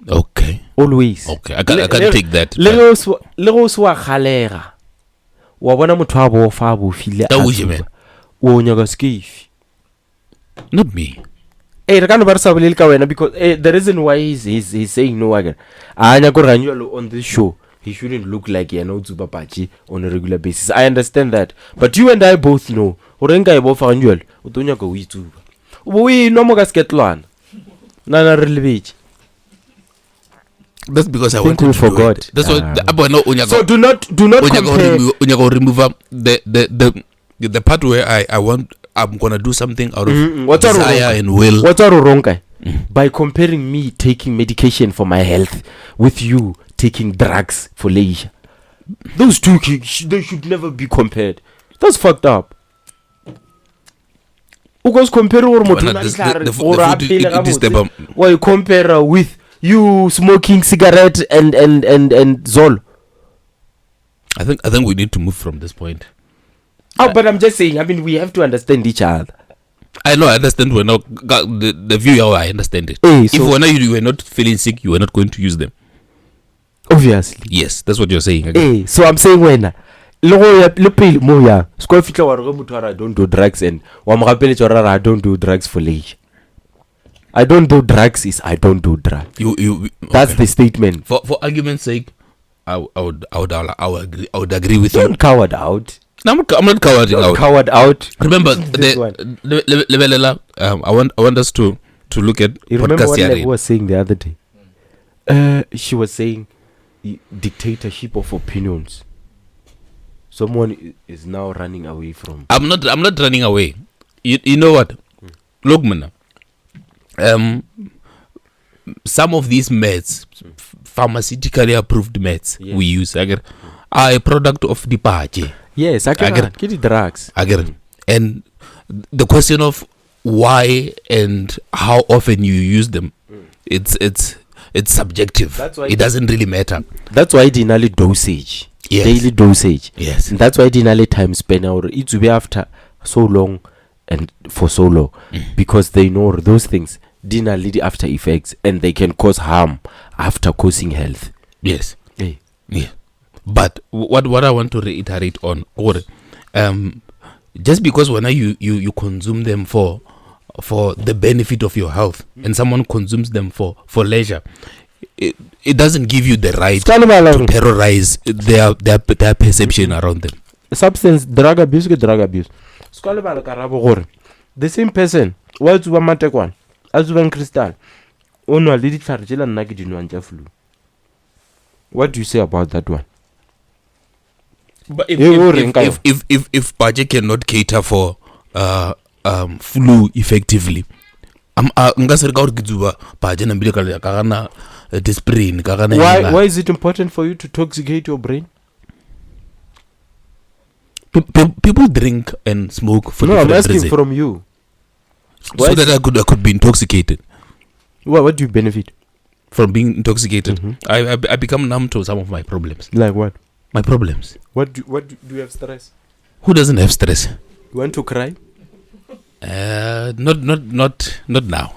Okay. always Okay. I can take that. le go o se wa kgalega wa bona motho a bofa a bofile That was you, man. o nyaka skefe Not me. re ka no ba re sa bolele ka wena because the reason why he's saying no again a nyaka gore ga on this show he shouldn't look like no Zubapachi on a regular basis. I understand that. But you and I both know. Urenga ebofa anjuel. Utonya go witu. We no more gasketlwan. Nana relevich. That's because I think wanted we to forgot. do it. That's what the, so do not compare. Remove the part where I'm gonna do something out of desire and will. What's wrong? By comparing me taking medication for my health with you taking drugs for leisure. Those two they should never be compared. That's fucked up. Because compare or why you compare with you smoking cigarette and Zol. I think we need to move from this point. Oh, but I'm just saying, I mean, we have to understand each other. I know, I understand. We're not the view how I understand it. Hey, if you were not feeling sick, you were not going to use them. Obviously. Yes, that's what you're saying. Hey, so I'm saying when I don't do drugs and I don't do drugs for leisure. I don't do drugs is I don't do drugs. That's the statement. For argument's sake, I would agree with you. Don't coward out. No, I'm not cowarding out. Coward out. Remember I want us to look at you remember what Lev was saying the other day? She was saying dictatorship of opinions. Someone is now running away from. I'm not running away. You know what? Look, man. Some of these meds, pharmaceutically approved meds we use, are a product of the party. Yes, I get the drugs. And the question of why and how often you use them, it's subjective. That's why it doesn't really matter. That's why dinali dosage. Yes. Daily dosage. Yes. And that's why dinali time spent or it will be after so long and for so long. Because they know those things dinner lead after effects and they can cause harm after causing health. Yes. Hey. Yeah. But what I want to reiterate on, or just because when you consume them for the benefit of your health, and someone consumes them for leisure, it doesn't give you the right to terrorize their perception around them. Substance, drug abuse, drug abuse. The same person, what's one matekwan, as one crystal, ono lidi chargela nagidinu flu. What do you say about that one? But if Baje cannot cater for flu effectively, why is it important for you to toxicate your brain? People drink and smoke for different reasons. I'm asking from you. So that I could be intoxicated. What do you benefit from being intoxicated? I become numb to some of my problems. Like what? My problems. What do you have stress? Who doesn't have stress? You want to cry? Not now.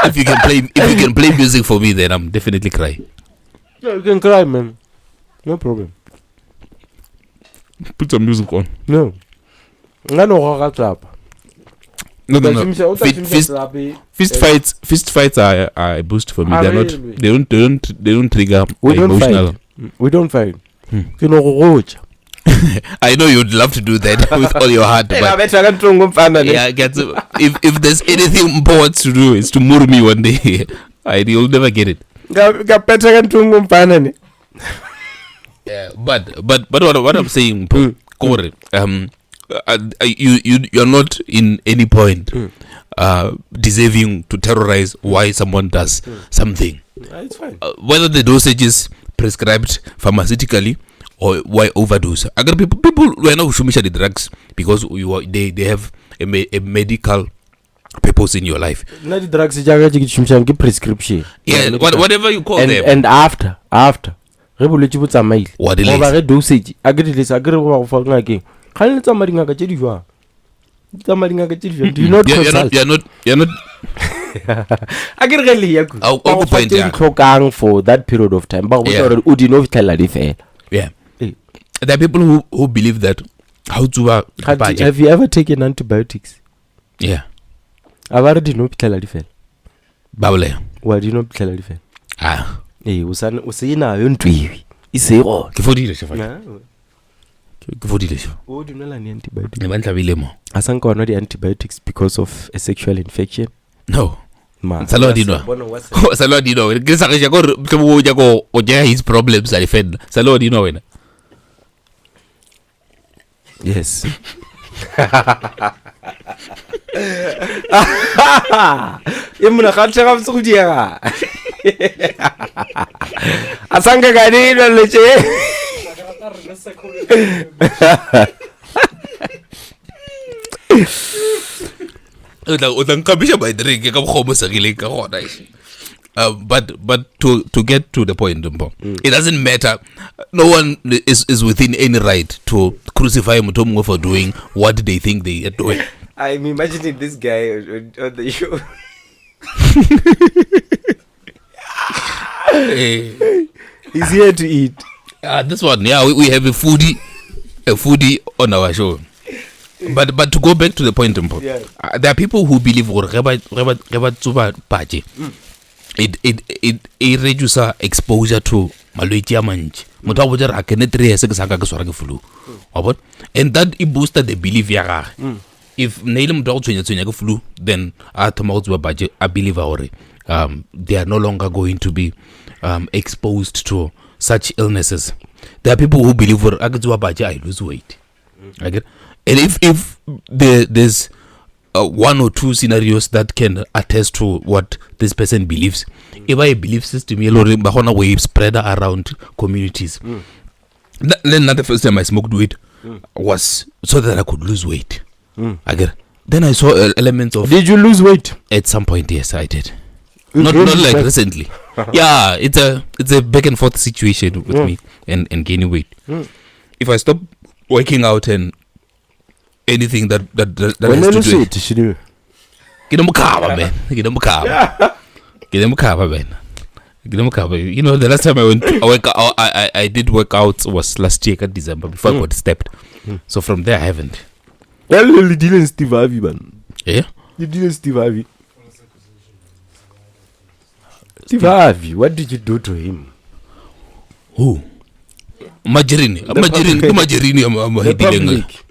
If you can play music for me, then I'm definitely crying. Yeah, you can cry, man. No problem. Put some music on. No. No. Fist fights are a boost for me. They don't trigger emotional. We don't fight. I know you'd love to do that with all your heart, but if there's anything important to do, it's to murder me one day. You'll never get it. Yeah, but what I'm saying, you're not in any point deserving to terrorize why someone does something. It's fine. Whether the dosage is prescribed pharmautically or why overdose. People were not shumisha the drugs because they have a medical purpose in your life. Not the drugs prescription. Yeah, whatever you call them. And after what the dosage do you not consult? You're not for that period of time. Yeah. There are people who believe that have you ever taken antibiotics? Yeah. I've already know Babble. Why do you know? Ah. Usayina yontu hivi. isego ke fodile shefa Ah, ke fodile shefa o dumela ni antibiotics ne ba ntlabile mo a sa nka wana di-antibiotics because of a sexual infection no Ma, Salo dinwa. Salo dinwa. Ke sa ke ja go tlo ja go o ja his problems a defend. Salo dinwa wena. yes e mona ga tshega botse go diega a sanka ka di lo letse O tla nkabisha by drink ka bokgomo sa gileng ka gona ish. But to get to the point, it doesn't matter. No one is within any right to crucify Mutomwe for doing what they think they are doing. I'm imagining this guy on the show. He's here to eat. This one, yeah, we have a foodie on our show. But to go back to the point, Yeah. there are people who believe it reduces exposure to malwetse a mantši. Motho a botsa re a kene 3 years ke saka ke swara ke flu. Wa bona? And that it boosts the belief ya gage. If naile motho a go tshwenya ke flu, then a thoma go tsuba baje a believe gore they are no longer going to be exposed to such illnesses. There are people who believe gore a ke tsuba baje I lose weight. Okay? And if there's 1 or 2 scenarios that can attest to what this person believes, if I belief system we spread around communities. Then not the first time I smoked weed was so that I could lose weight. Okay. Then I saw elements of. Did you lose weight? At some point, yes, I did. You Not really like did? recently. Yeah, it's a back and forth situation with me and gaining weight. If I stop working out and anything that has to do it. Get them cover, man. Get them cover. Get them cover, man. Get them cover. You know, the last time I did work out was last year, December, before I got stepped. So from there, I haven't. You didn't Steve Harvey, man. Yeah? You didn't Steve Harvey. Steve Harvey, what did you do to him? Who? Majerini. The Majerini. public.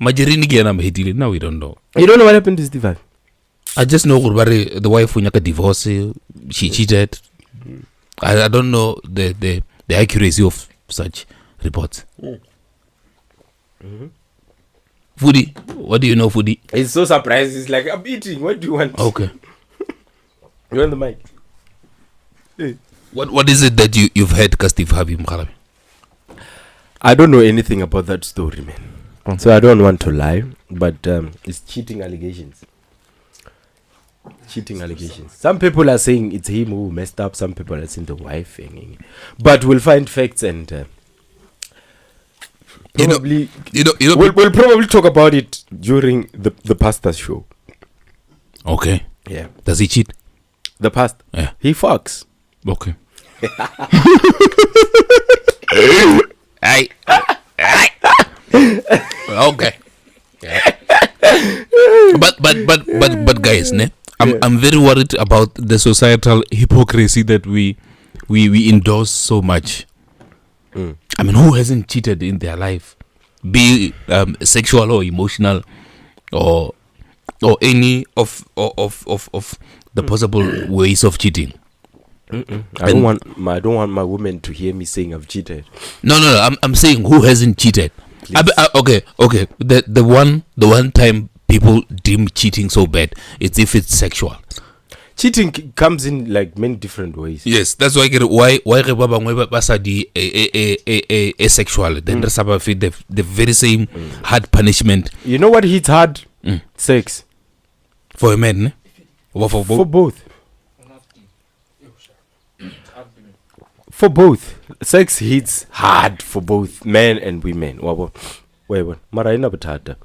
Majerini again, I'm hitting. Now we don't know. You don't know what happened to Steve Harvey? I just know the wife when you divorce, she cheated. I don't know the accuracy of such reports. Foodie, what do you know, Foodie? He's so surprised. He's like, I'm eating. What do you want? Okay. You want the mic? What is it that you've heard, Steve Harvey Mkhalabi? I don't know anything about that story, man. So I don't want to lie, but it's cheating allegations. Cheating allegations. Some people are saying it's him who messed up. Some people are saying the wife. But we'll find facts and probably we'll probably talk about it during the pastor's show. Okay. Yeah. Does he cheat? The pastor. Yeah. He fucks. Okay. Okay. But guys, ne? I'm very worried about the societal hypocrisy that we endorse so much. I mean, who hasn't cheated in their life, be sexual or emotional, or any of the possible ways of cheating? I don't want my woman to hear me saying I've cheated. No. I'm saying who hasn't cheated. Okay. The one time people deem cheating so bad, it's if it's sexual. Cheating comes in like many different ways. Yes, that's why re ba bangwe ba sa di asexual. Then the very same hard punishment. You know what hits hard? Sex. For a man, ne? Or for both? For both. For both. Sex hits hard for both men and women. Wait. Mara ina botata.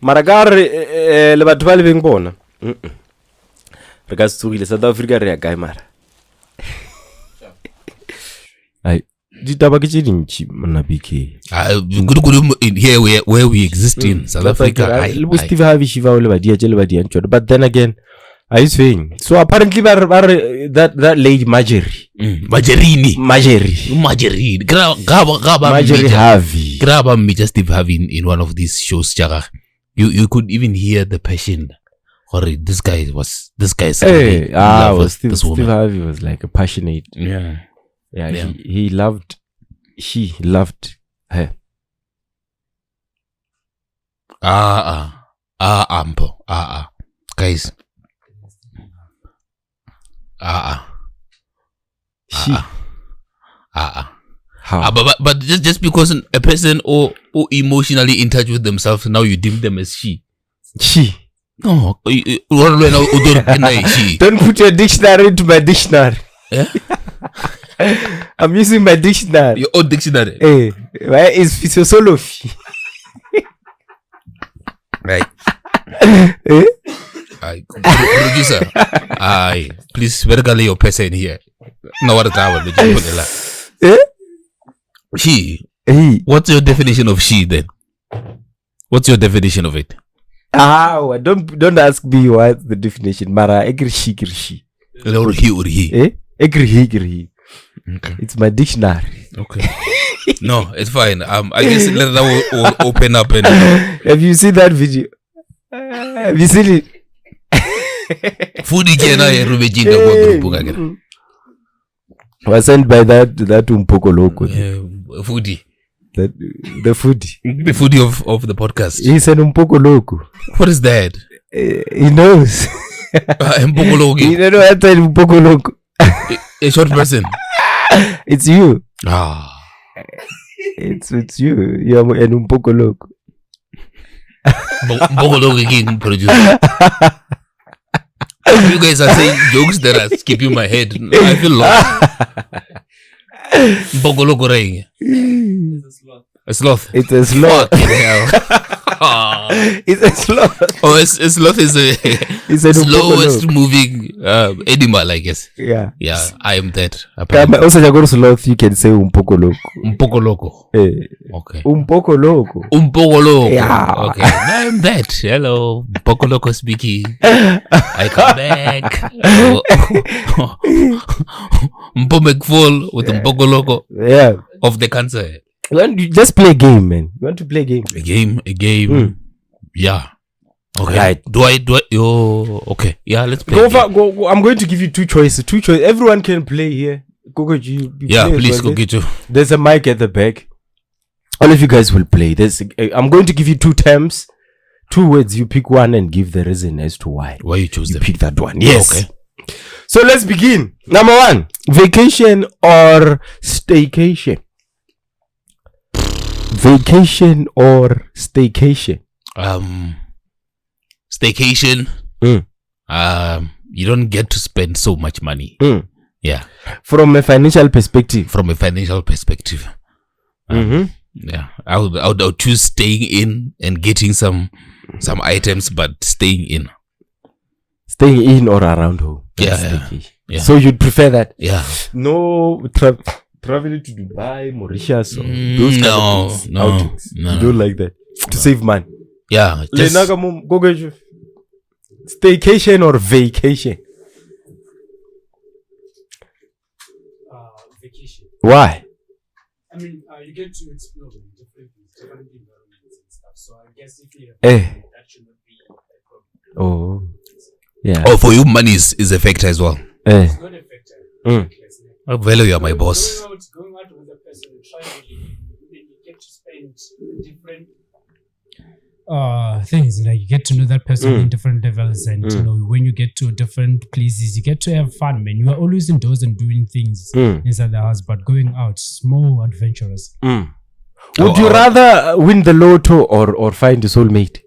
Mara ka re le batho ba le beng bona. Re ka tsugile South Africa re ya kae mara. Ai ditaba ke tse dintsi mona BK. In here where we exist in South Africa. Le Steve Harvey shiva le ba dia tshele ba dia ntshwa. But then again, Are you saying? So apparently, that lady Marjorie. Marjorie. Marjorie Harvey. Grab me just Steve Harvey in one of these shows, Jaga. You could even hear the passion. Sorry, this guy is Steve Harvey was like a passionate. Yeah. He loved her. Guys. How? But just because a person or emotionally in touch with themselves, now you deem them as she. No, don't put your dictionary into my dictionary. Yeah? I'm using my dictionary. Your own dictionary. Hey, where is physiology? Right. Eh? Producer. Please vertically your person here. No what Eh? She. Hey. What's your definition of she then? What's your definition of it? Don't ask me what's the definition. Mara egrishi. Or he. Eh? Egrihi. Okay. It's my dictionary. Okay. No, it's fine. I guess let that will open up and have you seen that video? Have you seen it? Foodie was sent by that Umpoko Loco. Foodie. The foodie. The foodie of the podcast. He's an Umpoko Loco. What is that? He knows. Umpoko Loco. You don't know what type of Umpoko Loco. A short person. It's you. It's you. You're an Umpoko Loco. Umpoko Loco again, producer. You guys are saying jokes that are skipping my head. I feel lost. Umpoko Loco ring. A sloth. It's a sloth. It's a sloth. Oh, a sloth is it's a slowest moving animal, I guess. Yeah. I am that. Also, you go to sloth. You can say Umpoko Loco. Umpoko Loco. Okay. Umpoko Loco. Umpoko Loco. Yeah. Okay. I am that. Hello, Umpoko Loco speaking. I come back. Umpo McFall with Umpoko Loco. Yeah. Of the cancer. You just play a game, man. You want to play a game? A game. Yeah. Okay. Right. Do I? Okay. Yeah, let's play. Go. I'm going to give you two choices. Everyone can play here. Go. You yeah, please go get you. There's a mic at the back. All of you guys will play. I'm going to give you two terms, two words. You pick one and give the reason as to why. Why you choose them? Pick that one. Yes. Okay. So let's begin. Number one: vacation or staycation. Vacation or staycation? Staycation. You don't get to spend so much money. Yeah. From a financial perspective. Yeah. I would choose staying in and getting some items, but staying in. Staying in or around home. Yeah. So you'd prefer that? Yeah. No traveling to Dubai, Mauritius, or those kind of things, outings. No. You don't like that to save money. Yeah. Go get you. Staycation or vacation? Vacation. Why? I mean, you get to explore different environments and stuff. So I guess if you have that should not be a problem. Oh, yeah. Oh, for you, money is a factor as well. It's not a factor. Value, you are my boss. Going out with a person and trying to you get to spend different things. Like you get to know that person in different levels, and you know when you get to different places, you get to have fun, man. You are always indoors and doing things inside the house, but going out, it's more adventurous. Would you rather win the lotto or find a soulmate?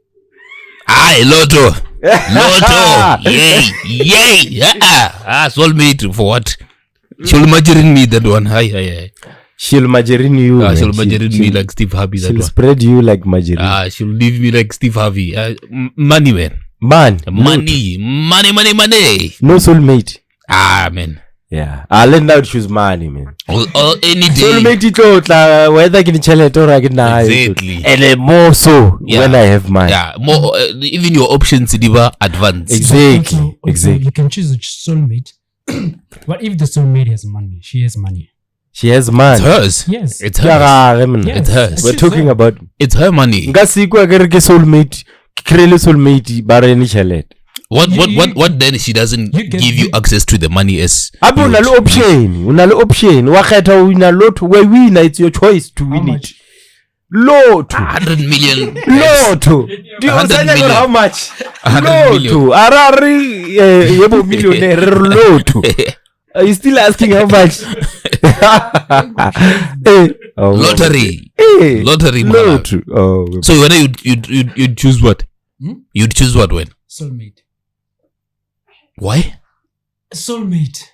Lotto. Yay. Soulmate for what? She'll margarine me that one. Hi. She'll margarine you. She'll margarine me like Steve Harvey. She'll spread you like margarine. She'll leave me like Steve Harvey. Money, man. Money. No soulmate. Man. Yeah. I learned how to choose money, man. Or any day. Soulmate itotla whether ke tšhelete or ke nayo. Exactly. And more so when I have money. Yeah, more even your options diba advanced. Exactly. Also, you can choose a soulmate. What if the soulmate has money? She has money. She has money. It's hers. Yes. It's hers. Yes. It's hers. We're talking about It's her money. nka sikwa ke re ke soulmate krele soulmate ba re ni tšhelete. What then she doesn't give you access to the money as Abe una le option wa kgetha o wina lotho we win, it's your choice to win it. Lotho 100 million. Lotho do you 100 understand million. how much 100 million. Lotho arari yebo millionaire Lotho. Are you still asking how much? Lottery. Hey, Lottery. Lotho. Oh. So whether you'd choose what? You'd choose what when? Soulmate. Why? Soulmate.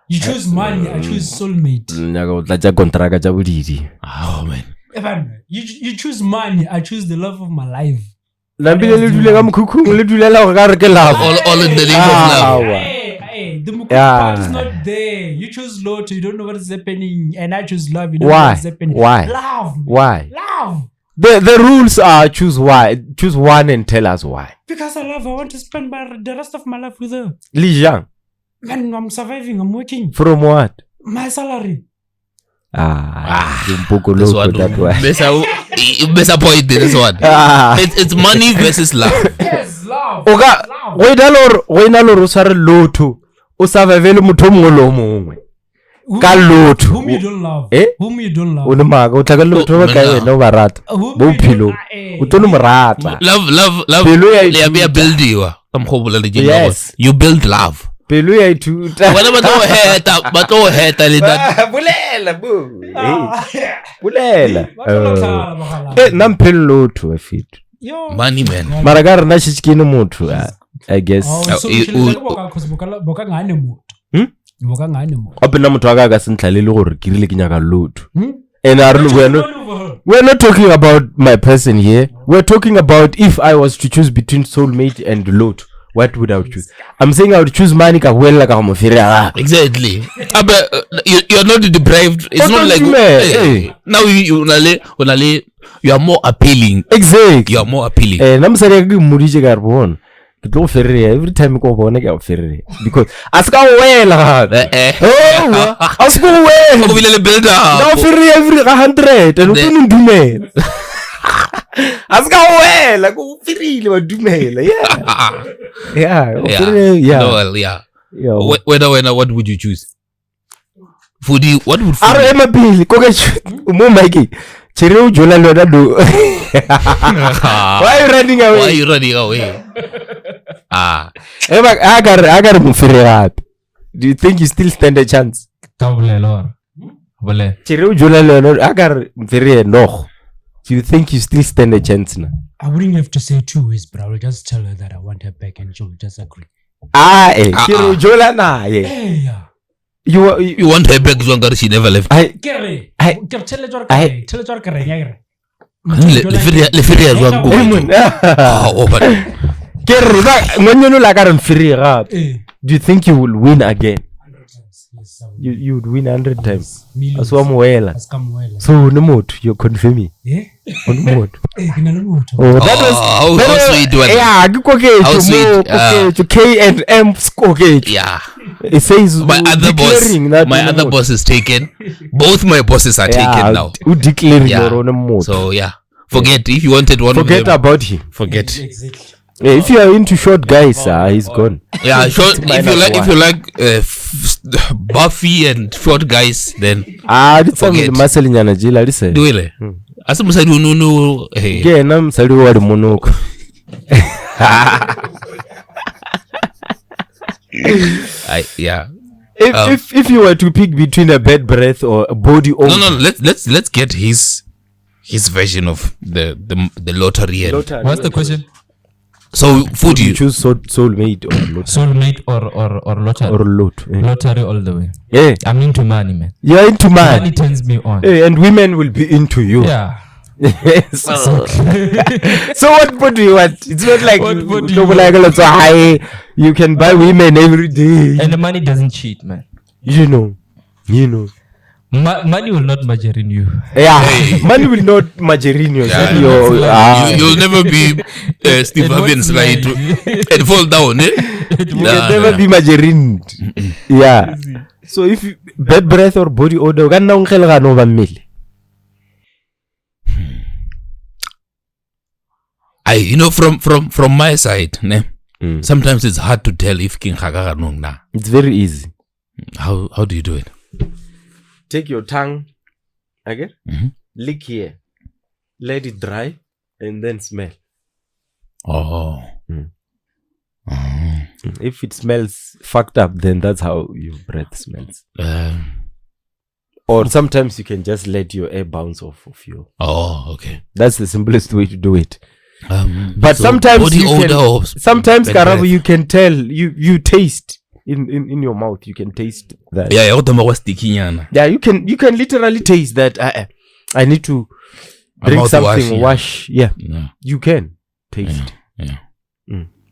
You choose money, I choose soulmate. Nyaka o tlatsa kontraka tsa bodidi. Oh man. Evan, you choose money, I choose the love of my life. Lampile le dule ka mokhukhung le dulela go ka re ke love. All in the name of love. Hey, the Mukuru part is not there. You choose Lotto, you don't know what is happening, and I choose love, you don't know what is happening. Why? Love. Why? Love. The rules are choose one and tell us why. Because I love her, I want to spend the rest of my life with her. Lijiang. Man, I'm surviving, I'm working. From what? My salary. This one. That way. Better point this one. It's money versus love. Yes, love. Oga, wena lo ro sare lotho. O survive le motho mongwe lo mongwe. Ka lotho. Whom you don't love. Eh? Whom you don't love. O ne maga o tla ka lotho ba kae wena o ba rata. Bo philo. O tlo mo rata. Love. Pelo ya Le ya buildiwa. Kamkhobola le jeng. Yes. You build love. Pelo ya ithuta. Wena ba tlo heta le that. Bulela bo. Bulela. Eh, Namphelo lotho afito. Money man. Mara ka rena tshikine motho I guess. Boka ngane motho. Boka ngane motho. Opena motho wa ka ka sentlalele gore ke rile ke nyaka lotho. And we're not talking about my person here. We're talking about if I was to choose between soulmate and lotho. What would I choose? I'm saying I would choose money ka huela ka mo fere. Exactly. You're not deprived. It's not like now you are more appealing. Exactly. You are more appealing. Namsari ke mudije ka re bona. Ke tlo fere every time ko bona ke a fere because aska huela. Aska huela. Go bile le build up. Now fere every 100 and o ndumela. Aska huela go firile wa dumela. Yeah. Whether what would you choose? Foodie, what would foodie? Are ema pili ko ke mo Mikey. Chere o jola lona do. Why are you running away? Ema agar mo fere gape. Do you think you still stand a chance? Chere o jola lona agar fere no. Do you think you still stand a chance now? I wouldn't have to say 2 ways, but I will just tell her that I want her back and she'll just agree. Chere jola na ye. Yeah. You want her back longer? She never left. Le fere ya zwang go. Kere ba ngwenyono la ka re mfiri gape. Do you think you will win again? 100 times. Yes, You would win 100 times. Millions. Aswamuela. So no more. You're confirming. Yeah. On more. How sweet one. Yeah, how sweet. To K and M okay. Yeah. It says my other boss is taken. Both my bosses are taken now. Who declaring your own mode? So yeah. Forget if you wanted one. Forget about him. Forget. Exactly. If you are into short guys, he's gone. Yeah, short. If you like Buffy and short guys, then forget. Muscle nyana jila lise. Duele. Asa musadi ununu. Ge na musadi wadi monoko. Yeah. If you were to pick between a bad breath or a body odor. No. Let's get his version of the lottery. What's the question? So food you choose soulmate or lottery? Soulmate or lottery? Or lot. Yeah. Lottery all the way. Yeah. I'm into money, man. You're into money. Money turns me on. Yeah, and women will be into you. Yeah. So what do you want? It's not like you can buy women every day. And the money doesn't cheat, man. You know. Money will not margarine you. Yeah, money will not margarine you. You'll never be Steve Irwin's right and fall down. You can never be margarine. Yeah. So if you, bad breath or body odor, from my side, sometimes it's hard to tell if king Hagaga nong na. It's very easy. How do you do it? Take your tongue, okay? Lick here, let it dry, and then smell. Oh. If it smells fucked up, then that's how your breath smells. Or sometimes you can just let your air bounce off of you. Oh, okay. That's the simplest way to do it. But so sometimes you can, sometimes Karabu, you can tell, you taste in your mouth. You can taste that. Yeah, you can literally taste that. I need to drink something. Wash. Yeah, you can taste. Yeah.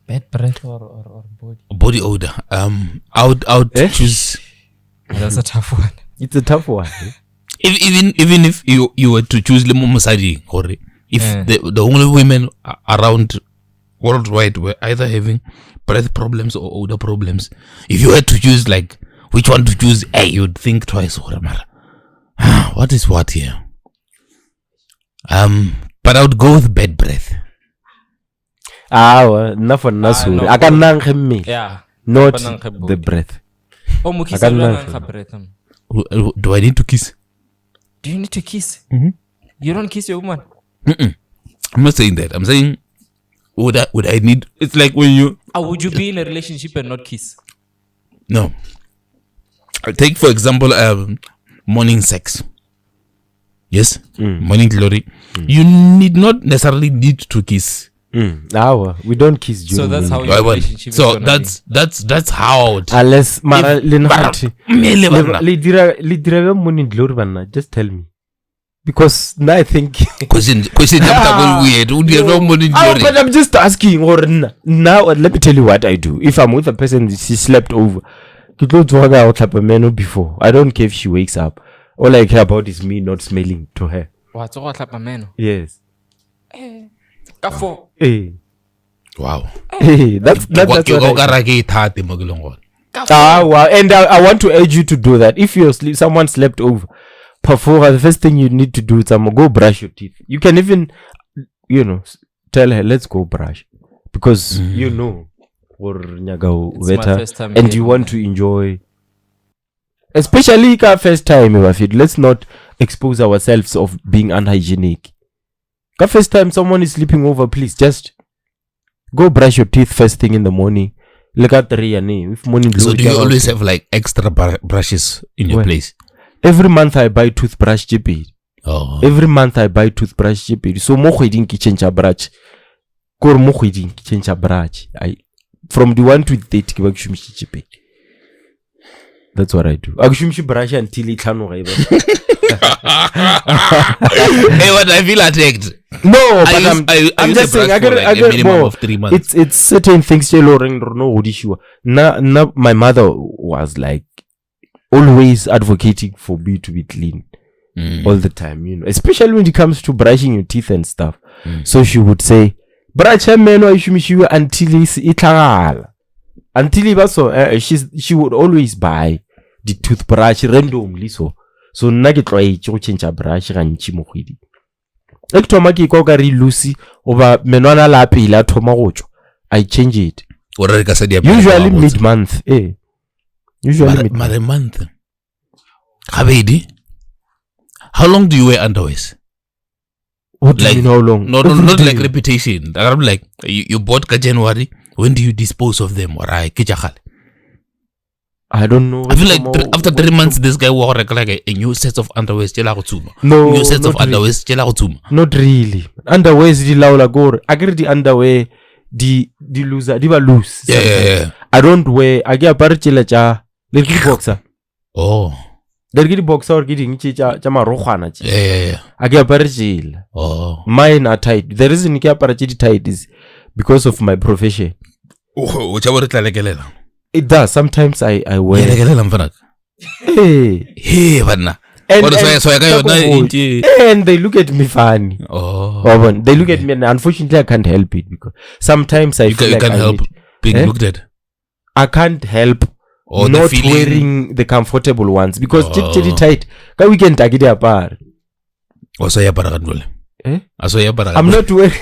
Bad breath or body odor. I would choose. That's a tough one. It's a tough one. Even if you were to choose Lemo Masadi, if the only women around worldwide were either having breath problems or odor problems, if you had to choose like which one to choose, you'd think twice. What is what here? But I would go with bad breath. Enough on Nasuri. I can me. Yeah. Not the breath. Do I need to kiss? Do you need to kiss? You don't kiss your woman? I'm not saying that. I'm saying would I need? It's like when you. Would you be in a relationship and not kiss? No. I'll take for example morning sex. Yes, morning glory. You need not necessarily need to kiss. We don't kiss during. So that's how your relationship. So that's how. Unless just tell me. Because now I think question weird. But I'm just asking. Or now let me tell you what I do. If I'm with a person, she slept over. Before I don't care if she wakes up. All I care about is me not smelling to her. Yes. Wow. That's what wow. And I want to urge you to do that. If someone slept over, before the first thing you need to do is go brush your teeth. You can even, tell her, let's go brush. Because or better, and you want to enjoy. Especially first time, let's not expose ourselves of being unhygienic. First time someone is sleeping over, please just go brush your teeth first thing in the morning. Look at the if morning. So do you always have like extra brushes in your place? Every month I buy toothbrush GP. Oh. Every month I buy toothbrush GP. So mo khweding ke change a brush. Kor mo khweding ke change a brush. From the 1 to 30 ke ba ke shumishe GP. That's what I do. I shumishe brush until it tlhanoga e ba. Hey, what I feel attacked. No, but I'm just saying, I get a minimum of 3 months. It's certain things. Now, my mother was like always advocating for me to be clean all the time. Especially when it comes to brushing your teeth and stuff. So she would say, "Brush until she would always buy the toothbrush randomly. So nugget try to change a brush and chimohidi. Ektomaki kokari Lucy over menwana la pila tomarocho. I change it. Usually mid-month. Usually mid-month. Habedi, how long do you wear underwears? What do you mean how long? Not like reputation. I'm like, you bought ka January. When do you dispose of them? Or I don't know. I feel like after 3 months, this guy wore like a new set of underwears. No, new sets of underwears. Not really. Underwears the laula gore. I get the underwear. The loser. They were loose. Yeah. I don't wear. I get a parachila little boxer. Oh. there ke di boxer or ke ding tša marokgwana tše Yeah. a ke apare tšela Oh. mine are tight. The reason ke apara tše di tight is because of my profession. O tša bore tla lekelela. It does. Sometimes I wear. Lekelela mfanaka. Hey. Banna. And, What and, so I got and they look at me funny. Oh. They look at me and unfortunately I can't help it because sometimes I feel You like can't I help need, being looked at. I can't help Or not the feeling. wearing the comfortable ones because Oh. tight. Ka weekend I get apart. O so ya para kanole. Aso ya para. I'm not wearing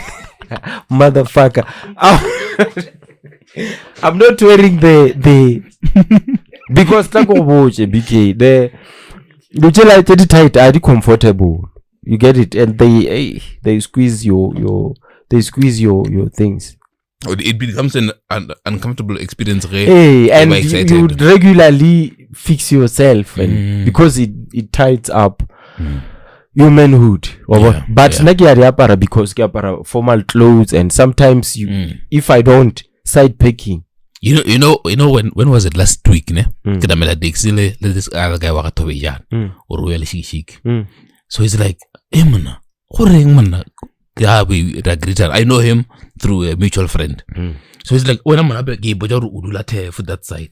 motherfucker. I'm not wearing the because tako boche BK the like tight are comfortable. You get it, and they squeeze your things. It becomes an uncomfortable experience. Hey, and you regularly fix yourself, and because it tightens up your manhood. Yeah, But naki apara because ke apara formal clothes, and sometimes if I don't side packing. You know when was it last week ne? Kita mela dexile this other guy wa tobe yan or really chic. So he's like, "Hey man, goreng man?" I know him through a mutual friend. So he's like, when I'm gonna be udula te for that side.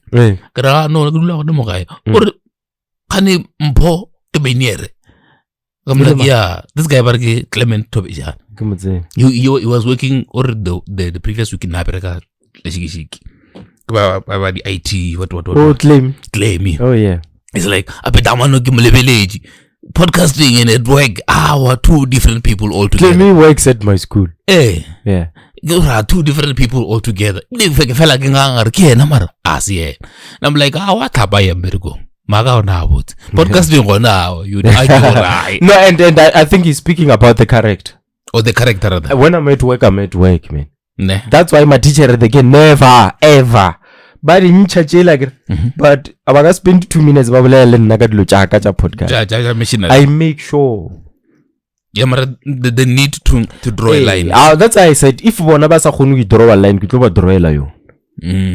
Kara no udula no guy. Or kani mpo to be near. I'm like, yeah, this guy barge Clement Tobijan. He was working or the previous week in Africa. About the IT, what? Oh, claim. Oh yeah. It's like a bit village. Podcasting and at work, two different people all together. Claim works at my school. Yeah. You are two different people all together. I'm like, what about America? Maga na about podcasting on now. You right. No, and I think he's speaking about the character. Or the character. When I'm at work, man. Nah. That's why my teacher they can never ever. But in church like but I was spend 2 minutes podcast. I make sure. Yeah, but the need to draw a line. That's why I said if one of us are going to draw a line,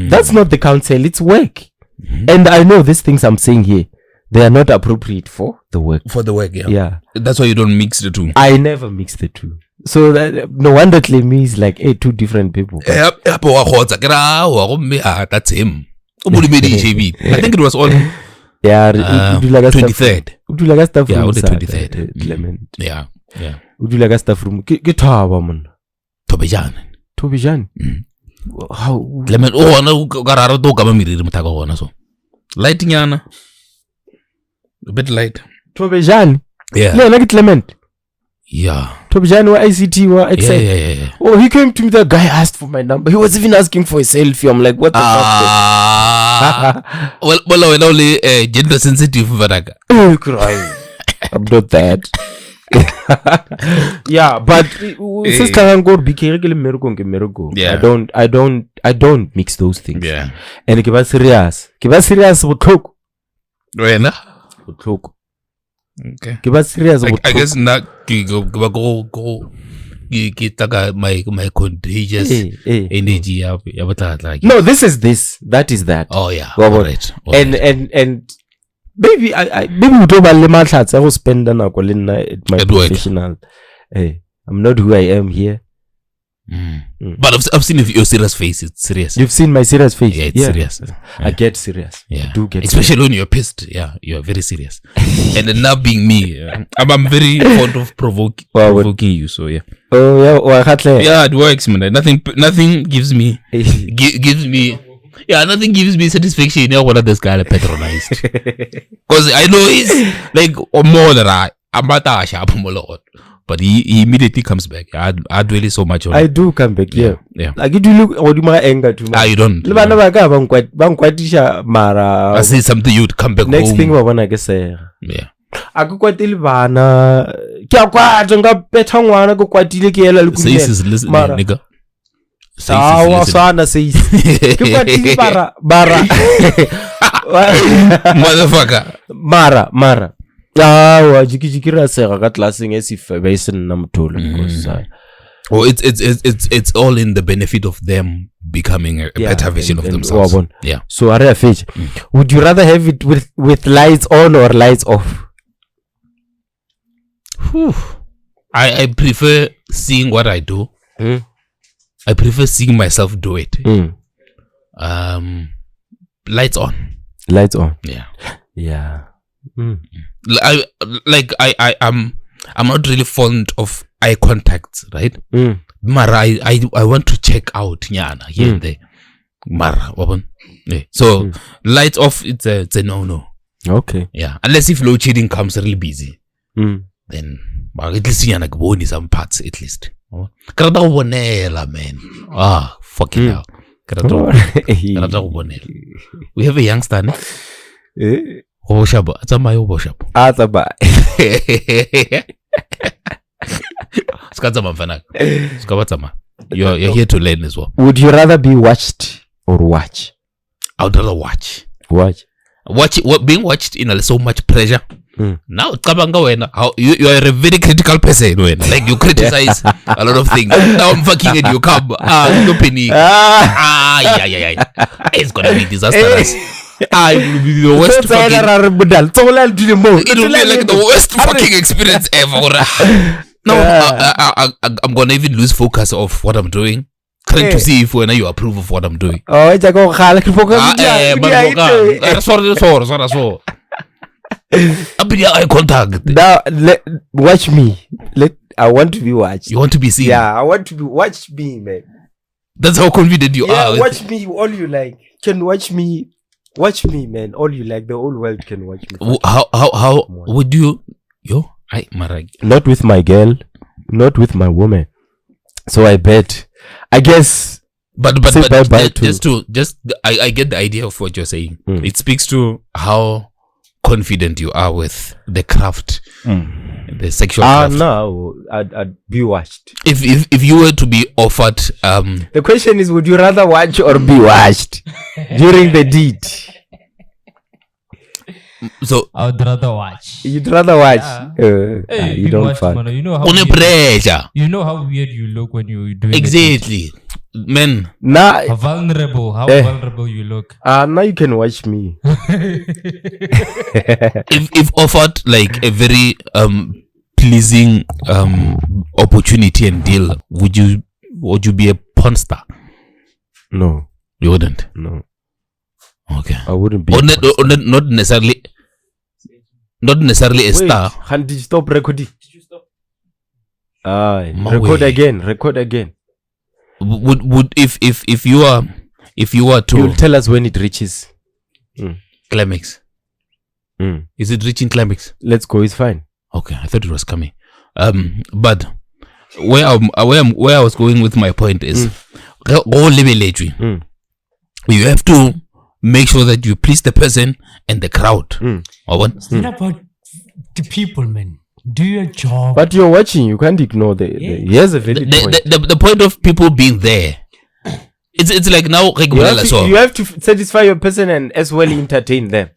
that's not the counsel, it's work. And I know these things I'm saying here, they are not appropriate for the work. For the work, yeah. Yeah. That's why you don't mix the two. I never mix the two. So that, no wonder Clemi is like two different people. That's him. I think it was all yeah, 23rd. Udu like stuff Yeah, from on the 23rd. Clement. Yeah. Udu like stuff from Gitawa man. Tobijan. How Clement no gararo to kama miriri mutaka ona so. Lighting yana. A bit light. Tobijan. Yeah. Yeah, like Clement. Yeah. Tobijan wa ICT wa XL. Yeah. Oh, he came to me, the guy asked for my number. He was even asking for a selfie. I'm like, what the fuck? Well, only gender sensitive Vadaga. Oh, crying. I'm not that. Yeah, but sister can go be miracle. Yeah. I don't mix those things. Yeah. And give us serious with talk. When? Okay. Give us serious with I guess not go my contagious energy No, this is this. That is that. Oh yeah. All right. And maybe we talk about lemon I will spend an hour at my professional. Hey, I'm not who I am here. But I've seen your serious face. It's serious. You've seen my serious face. Yeah, it's serious. I get serious. Yeah. I do get especially serious. when you're pissed. Yeah, you're very serious. And then now being me, I'm very fond of provoking you. So yeah. Oh yeah, yeah, it works, man. Nothing gives me nothing gives me satisfaction. You know what this guy patronized. Because I know he's like more than I'm about to sharp him a lot. But he immediately comes back. I'd really so much on I do come back, yeah. Like you look or do my anger too much. You don't. Mara. I say something, you'd come back next home. thing I guess Yeah. Akukwatile bana. Kya kwatsa nga petha ngwana ko kwatile ke ela Says is listening, nigga. Sana says. Ke kwatile bara. Motherfucker. Mara. Jikira sega ka classing esifebe isinamtholo because it's all in the benefit of them becoming a Yeah, better version of and themselves. wabona. Yeah. So are you fetch? Would you rather have it with lights on or lights off? I prefer seeing what I do. I prefer seeing myself do it. Lights on. Lights on. Yeah. Yeah. I'm not really fond of eye contact, right? Mara, I want to check out nyana here and there. Mara, wabon. Yeah. So lights off, it's a no. Okay. Yeah. Unless if load shedding comes really busy. Then at least nyana kuboni some parts at least. Karata kubonela, man. Fucking hell. Karata kubonela. We have a youngster, ne? Oboshabo. Atsamaye oboshabo. Atsamaye. You're here to learn as well. Would you rather be watched or watch? I would rather watch. Being watched in so much pressure. Now you are a very critical person when like you criticize a lot of things. Now I'm fucking and you come yeah. It's gonna be disastrous. It will be the worst fucking experience ever. Now I'm gonna even lose focus of what I'm doing, trying to see if when you approve of what I'm doing. Sorry. Eye contact. Now watch me. I want to be watched. You want to be seen? Yeah, I want to be watch me, man. That's how confident you are. Watch me all you like. Can watch me. Watch me, man. All you like. The whole world can watch me. How would you? Not with my girl, not with my woman. So I bet. I guess. But I get the idea of what you're saying. It speaks to how confident you are with the craft, the sexual craft. No, I'd be watched. If you were to be offered, the question is, would you rather watch or be watched during the deed? So I would rather watch. You'd rather watch. Hey, you don't fuck. Man, you know how weird you look when you do it. Exactly. Men. How vulnerable you look. Now you can watch me. if offered like a very pleasing opportunity and deal, would you be a porn star? No. You wouldn't? No. Okay. I wouldn't be. Not necessarily a star. Did you stop recording? Record again. Would if you are to, you'll tell us when it reaches climax. Is it reaching climax? Let's go. It's fine. Okay, I thought it was coming. But where I was going with my point is, you have to make sure that you please the person and the crowd. It's not about the people, man. Do your job. But you're watching. You can't ignore here's a very point. The point of people being there. It's like now you have to satisfy your person and as well entertain them.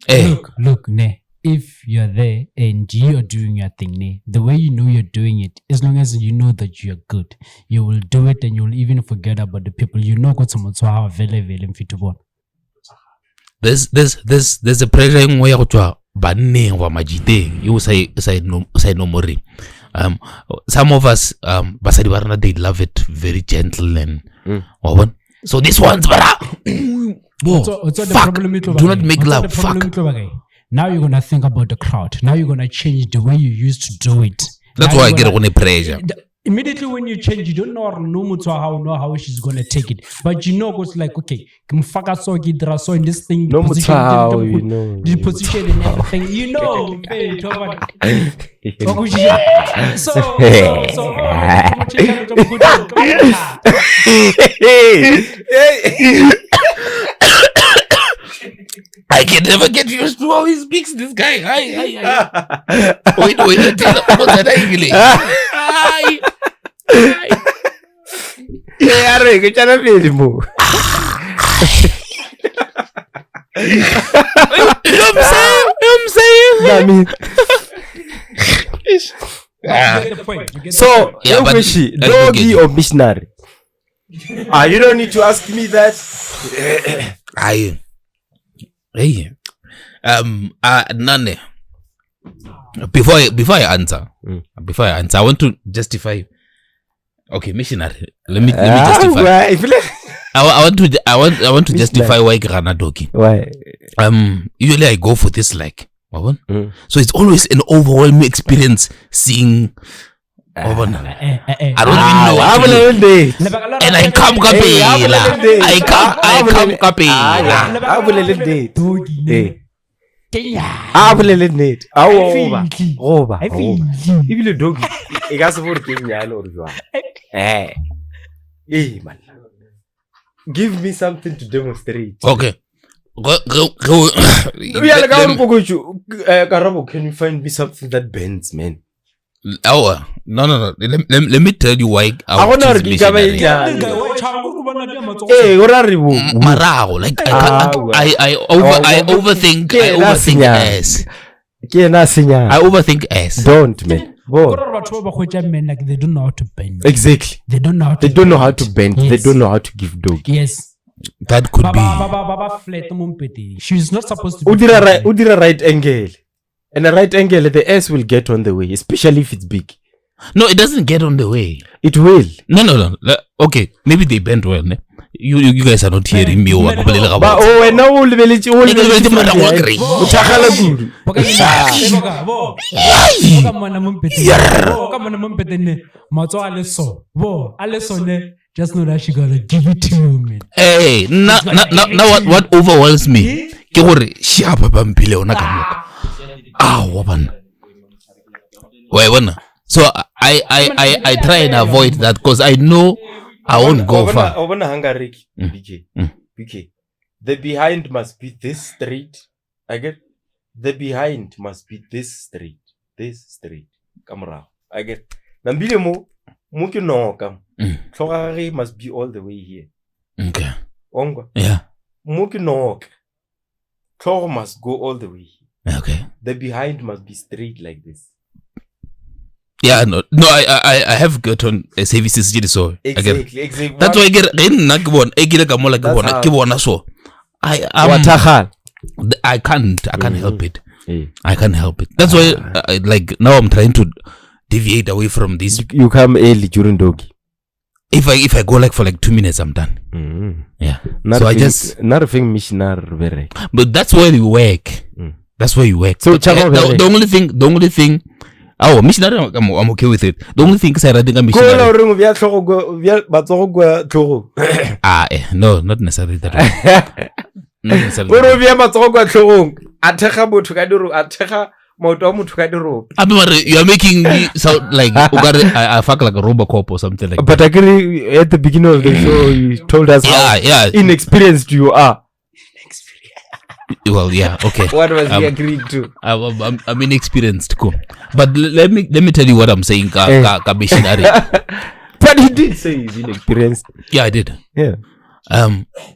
Look, ne. If you're there and you're doing your thing, ne, the way you know you're doing it, as long as you know that you're good, you will do it and you'll even forget about the people. You know what someone so very fit to born. There's a pressure in where you banning wa majite you say no more. Some of us basadi barana, they love it very gentle and so this one's fuck, do not make love. Fuck. Now you're gonna think about the crowd. Now you're gonna change the way you used to do it. That's why I get on a pressure. Immediately when you change, you don't know how she's gonna take it. But you know what's like, okay, so in this thing, no position, how you know the position and everything, you know. I can never get used to how he speaks, this guy. Wait, what's that English? I'm saying. So, doggy or missionary? You don't need to ask me that. None. Before I answer, I want to justify. Okay, missionary. Let me justify. I want to justify why Grana Doki. Why? Usually I go for this like. So it's always an overwhelming experience seeing. I don't even know what to do. And I come kapela. Give me something to demonstrate. Okay. Karabo, can you find me something that bends, man? No. Let me tell you why. I want to Marago, like I overthink. I overthink S. Don't, man. Men like they don't know how to bend. Exactly. They don't know how to bend. Yes. They don't know how to give dog. Yes. That could be. She's not supposed to be. Udira right angle. And a right angle, the S will get on the way, especially if it's big. No, it doesn't get on the way. It will. No. Okay, maybe they bend well. Ne? You guys are not hearing me. But now all just know that she gotta give it to you, man. Hey, now what overwhelms me? So I try and avoid that because I know I won't go far. BK. The behind must be this straight. I get the behind must be this straight. This straight. Camera. I get. Nambile mo muki no kam. Florari must be all the way here. Okay. Ongo. Yeah. Muki no. Flor must go all the way here. Okay. The behind must be straight like this. Yeah, no, I have gotten a services so exactly. That's why I get so I can't help it. I can't help it. That's why like now I'm trying to deviate away from this. You come early during doggy. If I go like for like 2 minutes, I'm done. Yeah. Not so I just just not a thing missionary very. But that's where you work. That's where you work. So the only thing. Oh, missionary, I'm okay with it. The only thing is I think I'm missionary. No, not necessarily that. Not necessarily. You are making me sound like I fuck like a Robocop or something like that. But I agree at the beginning of the show you told us how inexperienced you are. Well, yeah, okay. What was he agreeing to? I'm inexperienced, cool. But let me tell you what I'm saying, missionary. But he did say he's inexperienced. Yeah, I did. Yeah.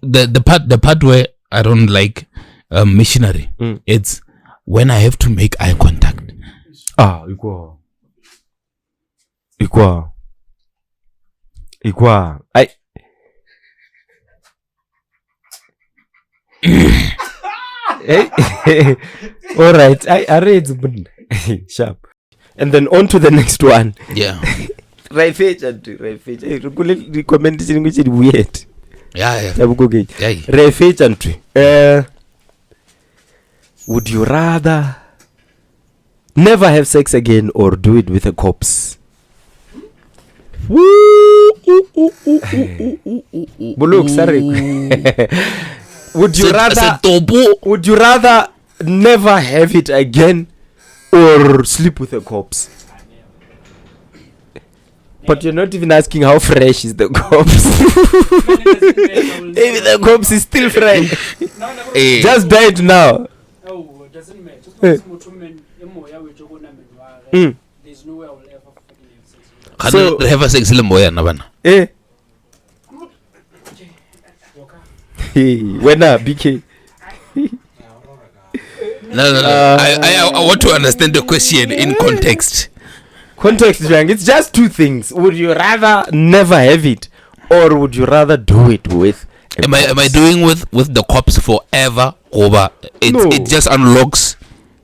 The part where I don't like missionary, it's when I have to make eye contact. Equal. All right, I read sharp, and then on to the next one. Yeah. Right page. Recommendation which is weird. Yeah. Right page entry. Would you rather never have sex again or do it with a corpse? Buluk, sorry. Would you rather never have it again or sleep with a corpse? But you're not even asking how fresh is the corpse. Maybe the corpse is still fresh. Just died now. Oh, it doesn't matter. There's no way I will ever fucking have sex. When BK. No. I want to understand the question in context. Context, Jang. It's just two things. Would you rather never have it or would you rather do it with a Am I corpse? doing with the cops forever? Over No. it just unlocks.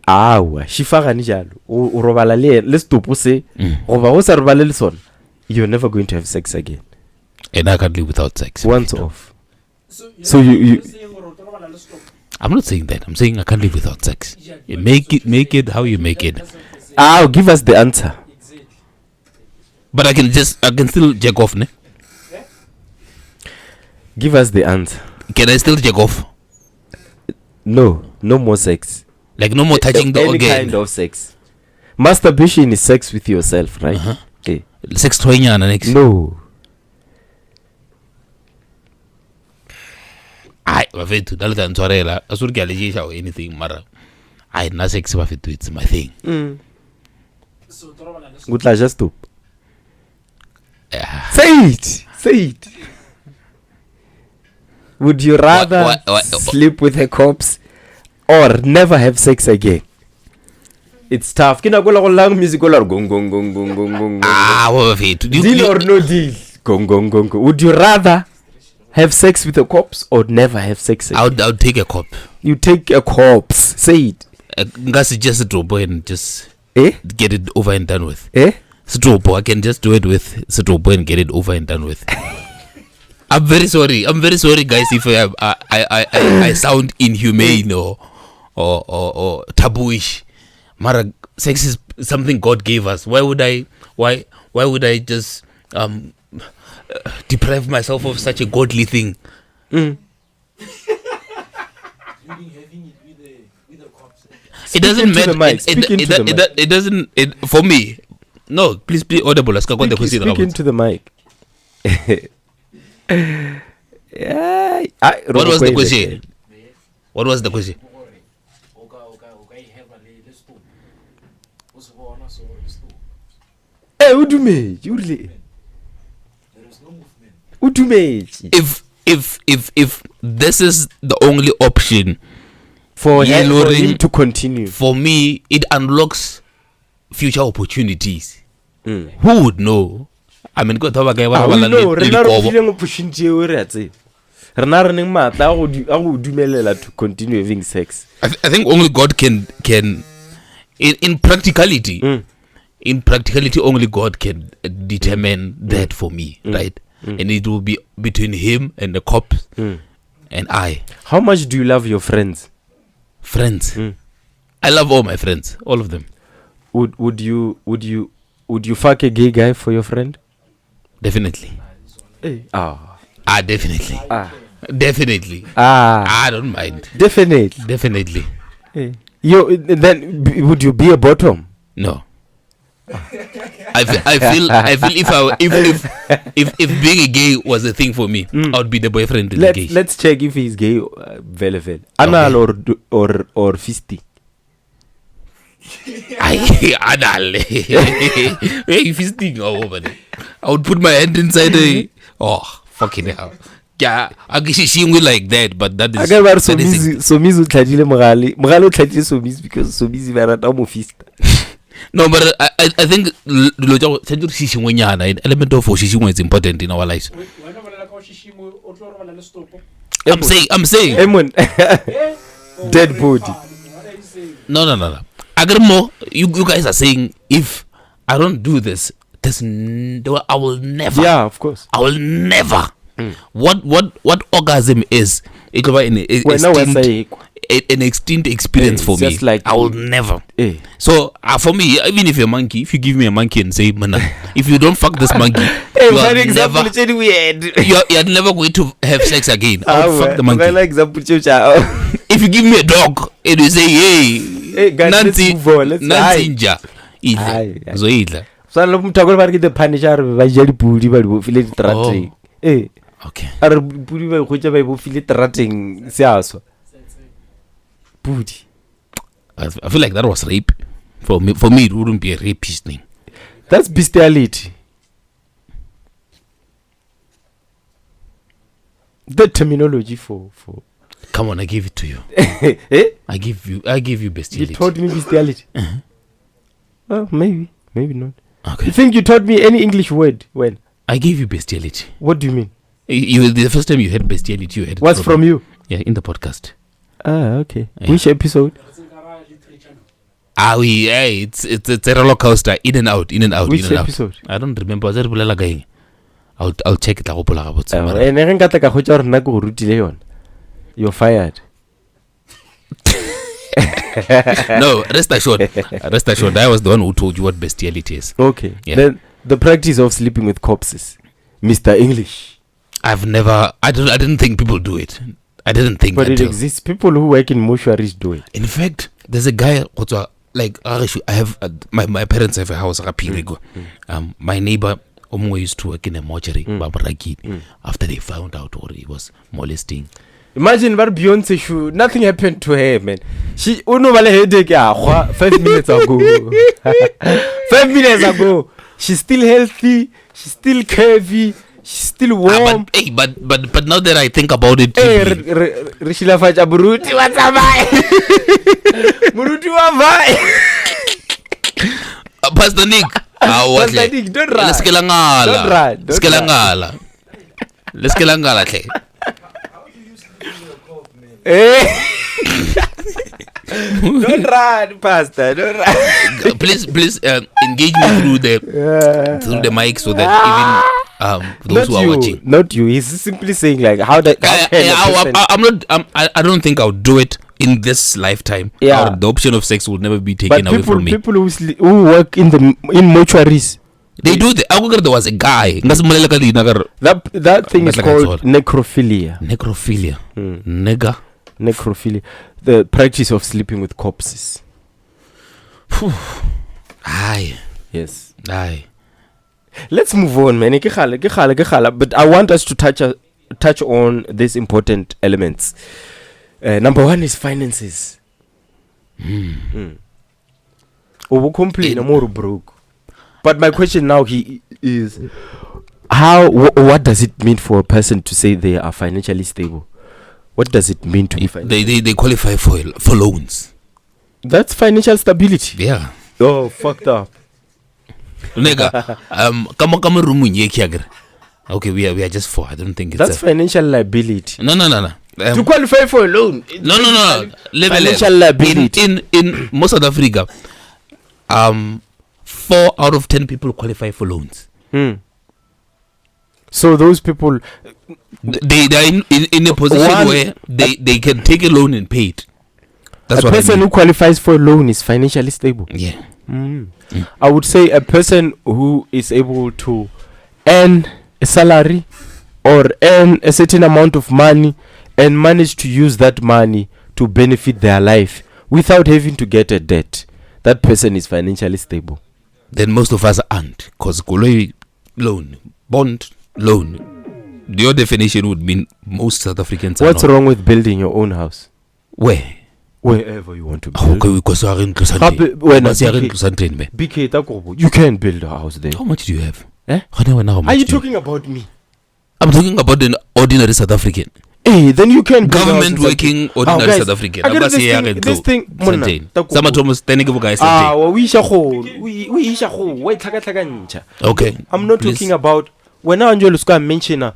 Awa shifa gane jalo o robala le stopo se goba o sa robale le sona, you're never going to have sex again And I can't live without sex. once off. So you I'm not saying that. I'm saying I can't live without sex. You make it how you make it. give us the answer. But I can still jack off, ne? Give us the answer. Can I still jack off? No more sex. Like no more touching the Any organ. kind of sex. Masturbation is sex with yourself, right? Okay. Sex toynyana next. No. I bafethu dalita ntshwarela asuri ke alejesha or anything mara I na sex bafethu, it's my thing. Good la just stop. Yeah. Say it. Would you rather What- sleep with a corpse or never have sex again? It's tough. Kina gola gola music gola gong gong gong gong gong gong. Bafethu. Deal or no deal? Gong gong gong gong. Would you rather have sex with a corpse or never have sex again? I would take a cop. You take a corpse. Say it. Ngasuggest Strobo and just Eh? get it over and done with. Eh? Strobo, I can just do it with Strobo and get it over and done with. I'm very sorry, guys, if I sound inhumane or tabooish. Mara, sex is something God gave us. Why would I just deprive myself of such a godly thing? It doesn't into the matter. mic, speak into the mic. It doesn't. For me, no. Please be audible. Speak into the mic. Yeah, What was the question? What was the question? Udumage. If this is the only option For Yellow-ring. him to continue. for me, it unlocks future opportunities. Who would know? I mean, go talk about We know, rena re fileng opportunity eo re a tseba. Rena re neng matla a go dumelela to continue having sex. I think only God can in practicality. In practicality, only God can determine that for me, right? And it will be between him and the cops and I. How much do you love your friends? Friends. I love all my friends, all of them. Would you fuck a gay guy for your friend? Definitely. Definitely. Definitely. I don't mind. Definitely. Definitely. Then would you be a bottom? No. I feel if being a gay was a thing for me, I would be the boyfriend in the gay. Let's check if he's gay. Vele. Anal or fisty. Anal. Hey, fisting over there. I would put my hand inside a. Oh, fucking hell. Yeah, I guess she like that, but that is. I got that is Somizi utlhadile mogale utlhadile Somizi because Somizi ba rata mo fista. no, but I think element of shishimo is important in our lives. I'm saying. Emon. Dead body. No. Agremo, you guys are saying if I don't do this, I will never. Yeah, of course. I will never. What orgasm is? It could be an extinct experience for me. Just like I will never. So for me, even if you're a monkey, if you give me a monkey and say, "Man, if you don't fuck this monkey, you are never. You're never going to have sex again." I'll fuck the monkey. If you give me a dog and you say, "Hey, guys, let's move on. Let's Nanzinja," so muthu akole ba re ke the punisher ba ja dipudi ba di bofile ditrateng. Okay. Are pudi ba khotsa ba bofile ditrateng se aswa. Pudi. I feel like that was rape. For me, it wouldn't be a rapist thing. That's bestiality. The terminology for. Come on, I give it to you. I give you bestiality. You taught me bestiality. Well, maybe not. Okay. You think you taught me any English word when? I gave you bestiality. What do you mean? You the first time you had bestiality, you had it What's from you? Yeah, in the podcast. Okay. Yeah. Which episode? It's a roller coaster, in and out. Which in and episode? out. I don't remember. Was it bolela ka eng? I'll check it. I'll pull out. You're fired. No, rest assured. I was the one who told you what bestiality is. Okay. Yeah. Then the practice of sleeping with corpses, Mr. English. I've never. I didn't think people do it. I didn't think. But it until- exists. People who work in mortuaries do it. In fact, there's a guy. Like I have my parents have a house. My neighbor used to work in a mortuary. After they found out or he was molesting. Imagine what Beyonce should. Nothing happened to her, man. She headache 5 minutes ago. 5 minutes ago. She's still healthy. She's still curvy. She's still warm. But now that I think about it, Hey, Rishila Faja Buruti, what's up, bye? Buruti, what, bye? Pastor Nick. Pastor Nick, don't run. Let's get Don't Let's Don't run, Pastor. Don't run. Please engage me through the mic so that even those who are watching. Not you. He's simply saying like how can I don't think I'll do it in this lifetime. Yeah. The option of sex will never be taken away from me. People who work in mortuaries, they do the. I there was a guy. that thing is Like called necrophilia. Necrophilia, the practice of sleeping with corpses. Aye. Yes. Aye. Let's move on, man. But I want us to touch on these important elements. Number one is finances. Complain more broke. But my question now is what does it mean for a person to say they are financially stable? What does it mean to be financially? They qualify for loans. That's financial stability. Yeah. Oh, fucked up. Nigga, come room okay, we are just four. I don't think it's that's financial liability. No. To qualify for a loan. No. Financial liability. In most South Africa, 4 out of 10 people qualify for loans. So those people, they are in a position where they can take a loan and pay it. That's a person who qualifies for a loan is financially stable. Yeah. I would say a person who is able to earn a salary or earn a certain amount of money and manage to use that money to benefit their life without having to get a debt. That person is financially stable. Then most of us aren't, because loan, bond, loan. Your definition would mean most South Africans. What's wrong with building your own house? Where? Wherever you want to build. Okay, because you are in BK, you can build a house there. How much do you have? Are you talking about me? I'm talking about an ordinary South African. Hey, then you can government working ordinary South African. This thing. Okay. I'm not talking about when I mention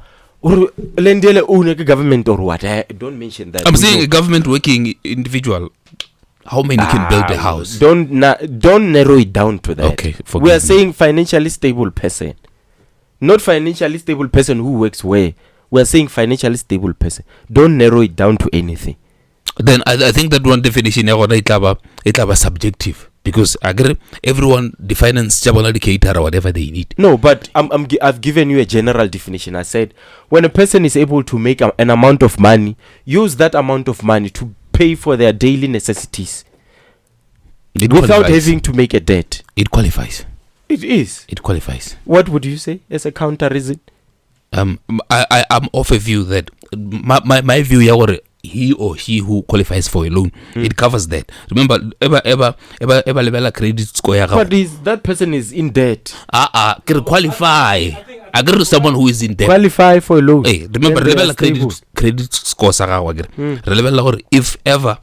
government or what. Don't mention that. I'm saying a government working individual. How many can build a house? Don't narrow it down to that. Okay. We are saying financially stable person, not financially stable person who works where. We are saying financially stable person. Don't narrow it down to anything. Then I think that one definition is subjective, because everyone defines or whatever they need. No, but I've given you a general definition. I said when a person is able to make an amount of money, use that amount of money to pay for their daily necessities without having to make a debt. It qualifies. It is. It qualifies. What would you say as a counter reason? I'm of a view that my view here, he or she who qualifies for a loan, it covers that. Remember, ever credit score. But that person is in debt. Qualify. I agree to someone who is in debt. Qualify for a loan. Hey, remember, credit score. If ever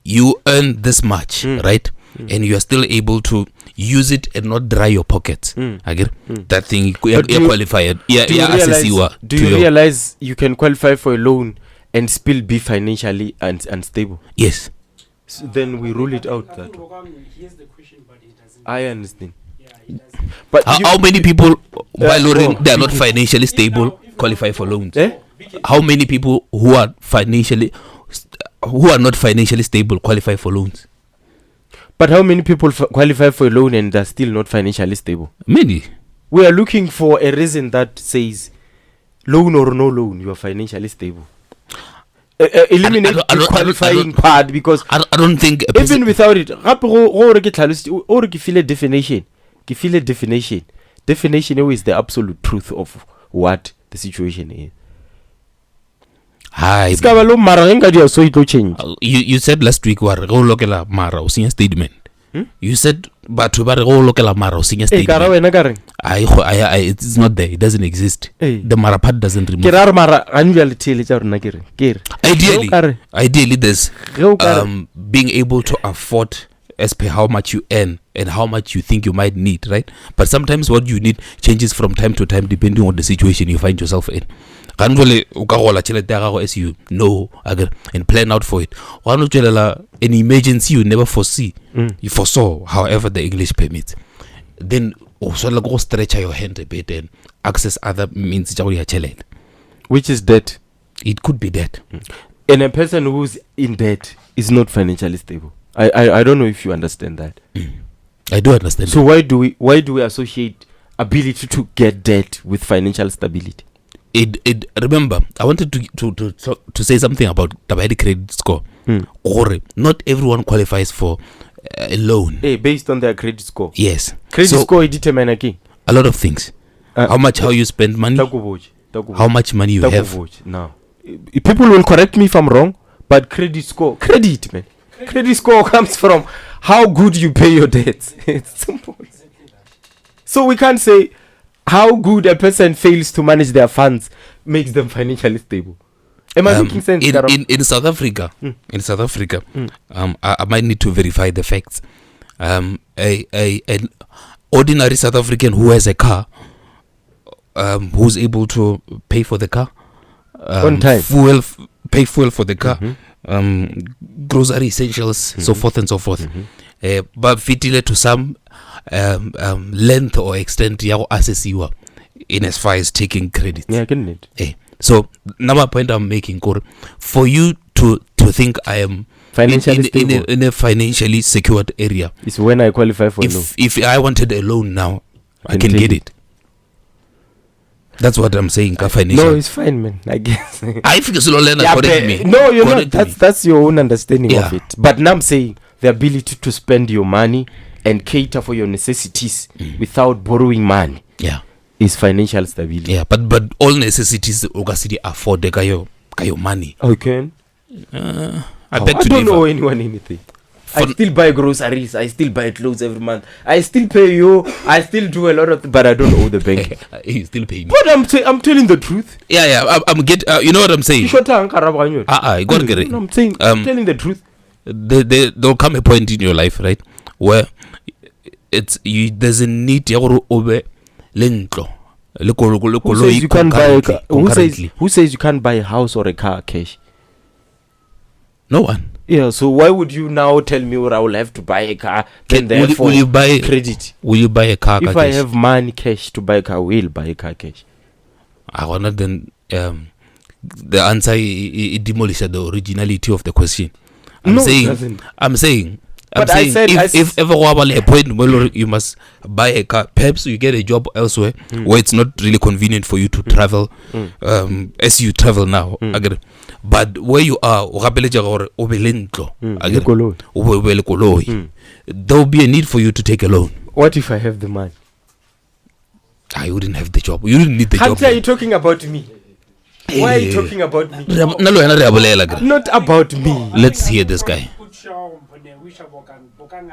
you earn this much, right? and you are still able to use it and not dry your pockets. Again, that thing you qualify. Do you realize you can qualify for a loan and still be financially unstable? Yes. So then we rule it out that way. Here's the question, but he doesn't. I understand. But How many people, by Lauren, they are not financially stable, qualify for loans? How many people who are not financially stable qualify for loans? But how many people qualify for a loan and are still not financially stable? Many. We are looking for a reason that says loan or no loan, you are financially stable. Eliminate the qualifying part, because I don't think even without it, or feel a definition. Definition is the absolute truth of what the situation is. Hi. Change. You said last week war go lokela mara o senior statement. You said batho ba re go lokela mara o senior statement. It's not there. It doesn't exist. The mara part doesn't remove. Ideally there's being able to afford as per how much you earn and how much you think you might need, right? But sometimes what you need changes from time to time depending on the situation you find yourself in. As you know and plan out for it. An emergency you never foresee. You foresaw, however the English permits. Then also go stretch your hand a bit and access other means. Which is debt. It could be debt. And a person who's in debt is not financially stable. I don't know if you understand that. I do understand. So why do we associate ability to get debt with financial stability? Remember, I wanted to say something about the credit score. Not everyone qualifies for a loan. Based on their credit score. Yes. Credit score is determined a lot of things. How you spend money. How much money you have. Now, people will correct me if I'm wrong, but credit score, man. Credit score comes from how good you pay your debts. It's simple. So we can't say how good a person fails to manage their funds makes them financially stable. Am I making sense? In South Africa, I might need to verify the facts. An ordinary South African who has a car, who's able to pay for the car, on time, pay fuel for the car, grocery essentials, so forth and so forth. But fitile to some length or extent ya go assessiwa in as far as taking credit. Yeah, getting it. So number point I'm making, for you to think I am financially in a financially secured area is when I qualify for a loan. If I wanted a loan now, I can get it. That's what I'm saying. No, it's fine, man. I guess. I think it's correct me. No, you're not. That's your own understanding of it. But now I'm saying the ability to spend your money and cater for your necessities without borrowing money. Yeah, is financial stability. Yeah, but all necessities Ogasidi afford kayo money. Okay. I beg to don't differ. know anyone anything. I still buy groceries. I still buy clothes every month. I still pay you. I still do a lot of but I don't owe the bank. You still pay me. But I'm telling the truth. Yeah. I'm you know what I'm saying? You got get it. I'm saying. I'm telling the truth. There'll come a point in your life, right, where there's a need over lento. Who says you can't buy a house or a car cash? No one. Yeah, so why would you now tell me I will have to buy a car? Will you buy credit? Will you buy a car? If I have money cash to buy a car, I will buy a car cash. I wanna then the answer it demolishes the originality of the question. I'm saying. But I said if ever a point where you must buy a car, perhaps you get a job elsewhere where it's not really convenient for you to travel as you travel now. But where you are, there will be a need for you to take a loan. What if I have the money? I wouldn't have the job. You didn't need the job. Hunter, are you talking about me? Why are you talking about me? Not Not about me. Let's hear this guy.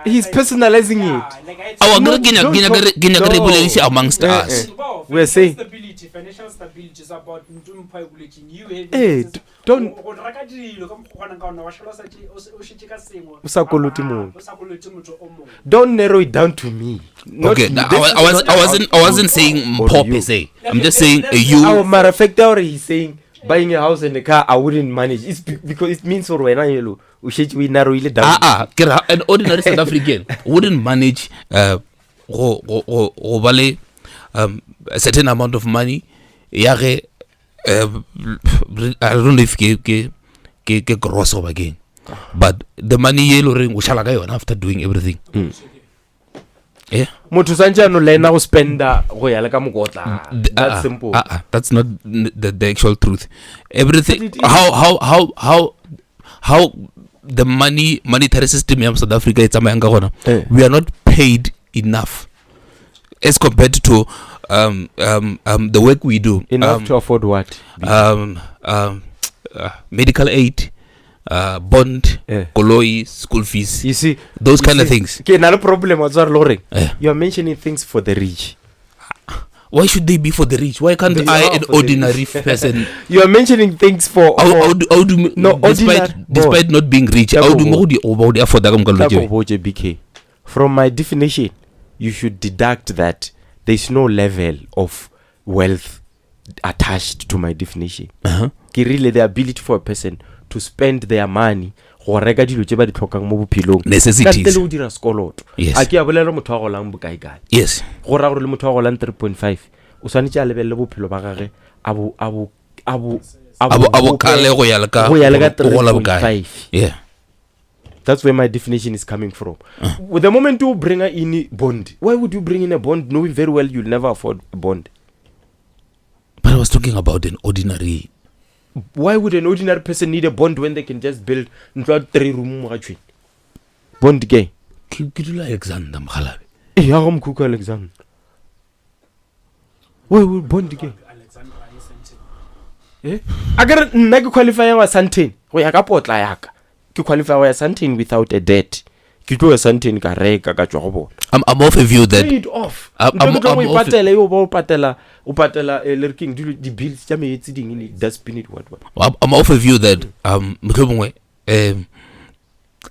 He's personalizing it. Our No, gonna don't gonna talk- regulation no. amongst us. We're saying- stability, financial stability is about you having Hey, access- don't- o reka dilo ka mokgwa kana ka ona, wa hlalosa tje, o shetse ka sengwe. O sa kolote Ah, motho. o sa kolote motho o mong. Don't narrow it down to me. Not Okay, me. now, This is not I wasn't about saying or Mpo you. per se. I'm just saying Our you. matter of fact, already he's saying buying a house and a car, I wouldn't manage. It's because it means for when I we narrow it down. An ordinary South African wouldn't manage go bale a certain amount of money. Yare, I don't know if ke gross over again, but the money yellow ring we shall go after doing everything. Yeah. Motho santse no lena go spenda go ya le ka mokotla. That's simple. That's not the actual truth. Everything. But it is. How the monetary system in South Africa it's Eh. we are not paid enough as compared to the work we do. Enough to afford what? Medical aid, bond, Eh. koloi, school fees, You see, those kind of things. Okay, another problem was Loreng. Eh. You are mentioning things for the rich. Why should they be for the rich? Why can't They I, are an for the ordinary rich. person, You are mentioning things for. how do No, despite not being rich, Yeah, how do go. mo di afford ka mokalo je? Boje BK. From my definition, you should deduct that there is no level of wealth attached to my definition. Ke really the ability for a person to spend their money go reka dilo tse ba di tlhokang mo bophelong Necessities. ka ntle le go dira sekoloto. Yes. A ke a bolela motho a golang bokae kae. Yes. Go ra gore le motho a golang 3.5 o swanetse a lebelle bophelo ba gage abo Kale go ya le ka go ya le ka go gola bokae. 3.5. Yeah. That's where my definition is coming from. With the moment you bring in a bond, why would you bring in a bond knowing very well you'll never afford a bond? But I was talking about an ordinary. Why would an ordinary person need a bond when they can just build 3-room mo gatsweng? Bond ke? Ke dula Alexander Mkhalabe. Ya go mkhukhu Alexander. Why would bond ke? Agar nna ke qualify wa Santain go ya ka potla yaka. Ke qualify wa Santain without a debt. Ke tlo ya Santain ka reka ka tswa go bona. I'm of a view that Pay it off. I'm I'm off- patela yo ba o patela lerking di bills tsa me tse ding ni dustbin it what. I'm of a view that mohlomongwe a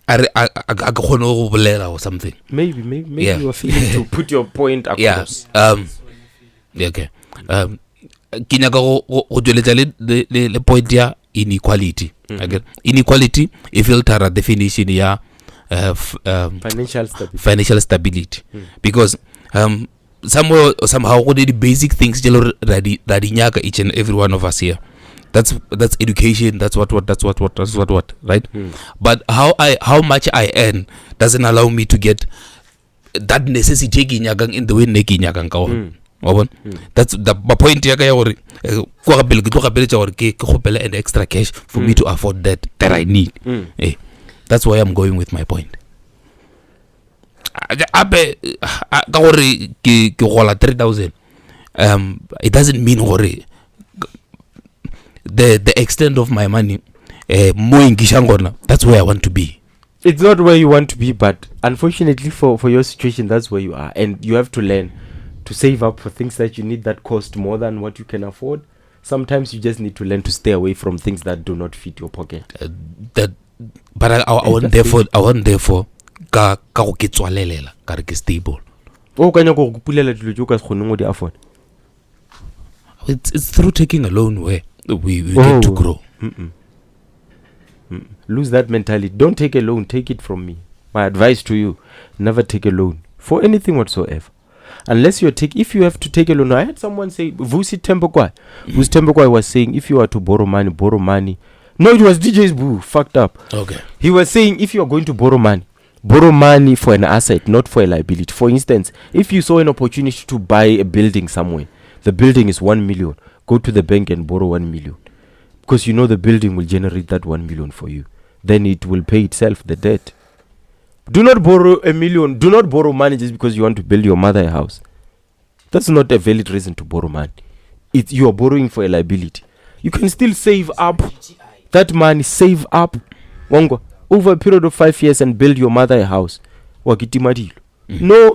ka kgone go bolela or something. Maybe Yeah. you are feeling to put your point Yeah. across. Yeah, okay. Ke nyaka go dweletsa le point ya inequality. Okay. Inequality e filtera definition ya financial stability because somehow go the basic things jelo ra di nyaka each and every one of us here. That's education. That's what right? But how much I earn doesn't allow me to get that necessity in the way neki nyakang ka one. That's the point ya ka ya gore go ga pele ke tlo ga pele tsa gore ke gopela an extra cash for me to afford that I need. That's why I'm going with my point. Ape ka gore ke gola 3,000 it doesn't mean gore the extent of my money mo inkishang gona that's where I want to be. It's not where you want to be, but unfortunately for your situation, that's where you are, and you have to learn to save up for things that you need that cost more than what you can afford. Sometimes you just need to learn to stay away from things that do not fit your pocket. But I wasn't therefore ka go ke tswalelela ka re ke stable. O ka nyaka go pulela dilo tse ka se kgoneng go di afford. It's through taking a loan where we get to grow. Lose that mentality. Don't take a loan. Take it from me. My advice to you: never take a loan for anything whatsoever, unless if you have to take a loan. I had someone say, Vusi Tembokwai. Vusi Tembokwai was saying, if you are to borrow money. No, it was DJ's boo. Fucked up. Okay. He was saying, if you are going to borrow money for an asset, not for a liability. For instance, if you saw an opportunity to buy a building somewhere, the building is 1 million. Go to the bank and borrow 1 million. Because you know the building will generate that 1 million for you. Then it will pay itself, the debt. Do not borrow 1 million. Do not borrow money just because you want to build your mother a house. That's not a valid reason to borrow money. You are borrowing for a liability. You can still save up that money. Save up. Wongo. over a period of 5 years and build your mother a house, wa kitima dilo.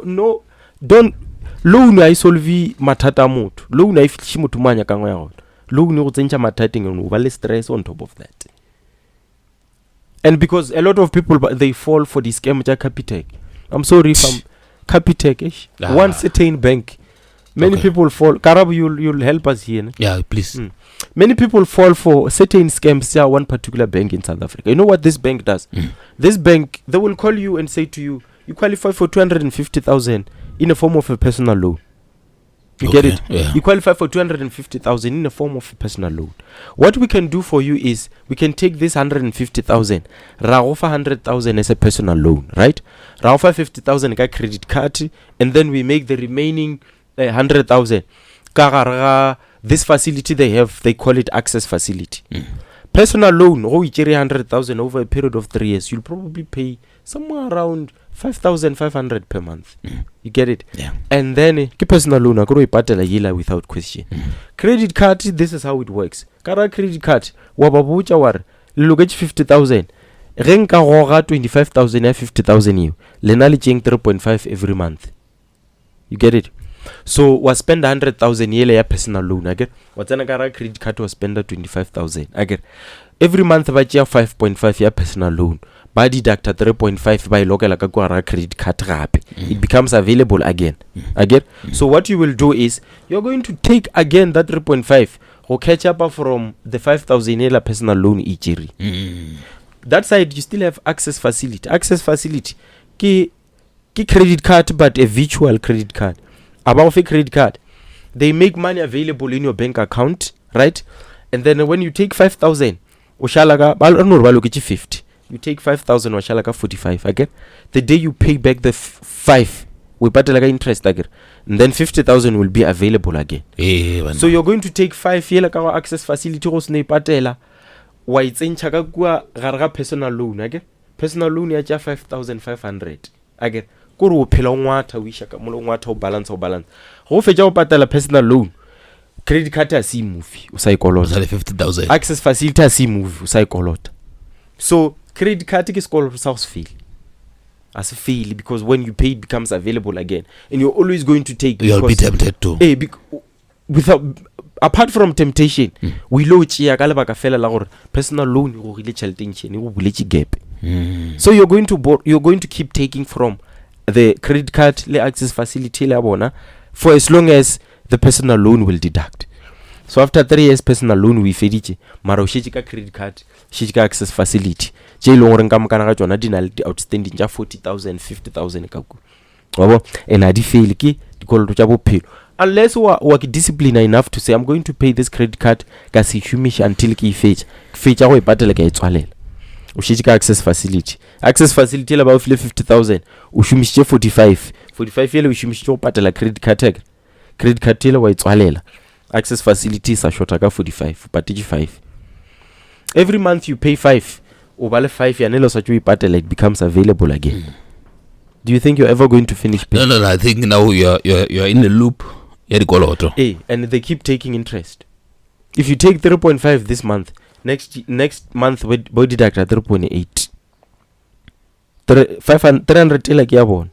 No, don't loan I solve mathata motho. Loan I fitlhi motho manya ka ngwa ya gona. Loan go tsentsa mathateng no ba le stress on top of that. And because a lot of people they fall for the scam ja Capitec. I'm sorry if I'm Capitec one certain bank. Many people fall. Karab, you'll help us here. Ne? Yeah, please. Many people fall for certain scams. Yeah, one particular bank in South Africa. You know what this bank does? This bank, they will call you and say to you, you qualify for 250,000 in a form of a personal loan. You get it? Yeah. You qualify for 250,000 in the form of a personal loan. What we can do for you is we can take this 150,000, ra offer 100,000 as a personal loan, right? Ra offer 50,000 as a credit card, and then we make the remaining 100,000. This facility they have, they call it access facility. Personal loan, oh, you carry 100,000 over a period of 3 years, you'll probably pay somewhere around 5,500 per month. You get it? Yeah. And then personal loan, without question. Credit card, this is how it works. Kara credit card, wababucha war, look at 50,000. Renka roga 25,000 and 50,000 you. Lenali ching 3.5 every month. You get it? So we spend 100,000 yele ya personal loan. I get what's an kara credit card was spend 25,000. I get every month by 5.5 ya personal loan. By deduct 3.5 by local like credit card rap. It becomes available again. Again. So what you will do is you're going to take again that 3.5 or catch up from the 5,000 yela personal loan each year. That side you still have access facility. Access facility ki credit card but a virtual credit card. About a credit card, they make money available in your bank account, right? And then when you take 5,000, ushalaga 50. You take 5,000 ushalaga 45 again. The day you pay back the 5, we pay like interest again, and then 50,000 will be available again. So you're going to take 5 year like our access facility go sne patela. Why it's in chaka personal loan again? Personal loan ya 5,500 again. Kuru phela ngwatha o ishaka mo ngwatha o balance go fetja o patala personal loan, credit card a see movie o sa ikolota 50,000, access facility a see movie o sa ikolota. So credit card ke sekolo sa fail as a fail because when you pay it becomes available again and you're always going to take. You'll be tempted to without apart from temptation we low chia ka lebaka fela la gore personal loan go rile chelteng chene go buletse gap. So you're going to keep taking from the credit card le access facility la bona for as long as the personal loan will deduct. So after 3 years personal loan we fediche mara o shetse ka credit card, shetse ka access facility je lo ngore nka mokana ga tsona di na le outstanding ja 40,000 50,000 ka go wabo and a di fail ke dikoloto tsa bophelo unless wa ke discipline enough to say I'm going to pay this credit card ka se humish until ke fetsa go ipatela ka etswalela. O shetse ka access facility la ba o file 50,000 o shumisitse 45 yele o shumisitse go patela credit card ile wa itswalela. Access facility sa shorta ka 45 but 5 every month you pay 5 o ba le 5 ya nelo sa tšo ipatela it becomes available again. Do you think you're ever going to finish paying? No, I think now you're in the loop ya dikoloto. And they keep taking interest. If you take 3.5 this month, next month we deduct 3.8 300 like ya bona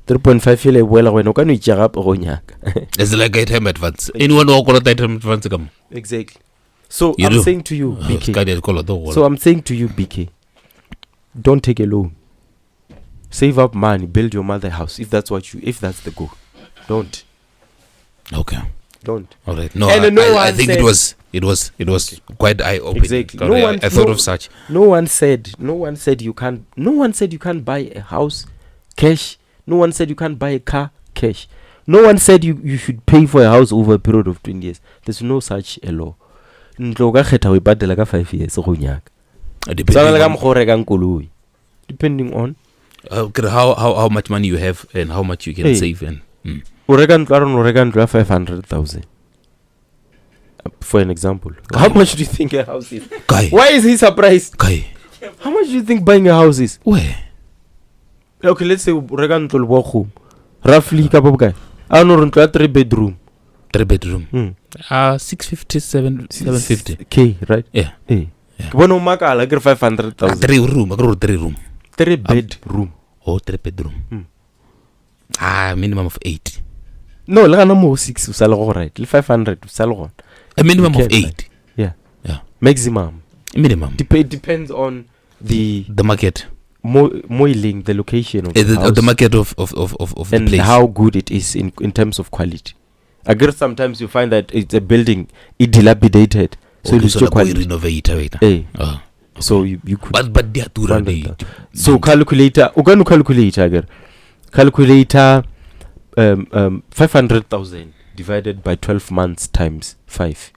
3.5 ile boela wena o ka no itjega gape go nyaka. It's like a time advance. Anyone who got a time advance come. Exactly. So You I'm do. saying to you, BK. So I'm saying to you, BK, don't take a loan. Save up money, build your mother house if that's the goal. Don't. All right. No, And I think it was quite eye opening. Exactly. I thought of such. No one said you can't buy a house cash. No one said you can't buy a car cash. No one said you should pay for a house over a period of 20 years. There's no such a law. Ntlo ka kgetha o ipatela ka 5 years go nyaka. Depending on how much money you have and how much you can save and o reka ntlo 500,000 for an example. How much do you think a house is? Guy. Why is he surprised? Guy. How much do you think buying a house is? Where? Okay, let's say o reka ntlo le bo go roughly ka bokae? I know ntlo 3 bedroom. 3 bedroom. 650 750. K, right? Yeah. Ke bona o makala ke re 500,000. 3 room, I go 3 room. 3 bedroom. Or 3 bedroom. Minimum of 8. No, le gana mo 6 o sa le go right. Le 500 o sa le gona. A minimum You of can, 8. Yeah. Yeah. Maximum. Minimum. Depends on the market. moiling, the location of the house. The market of the and place. how good it is in terms of quality. I guess sometimes you find that it's a building, it dilapidated. So it's so quality. renovate it. Hey. So you could. But they are too find ready. that. So calculator, uganu calculator again. Calculator 500,000 divided by 12 months times 5.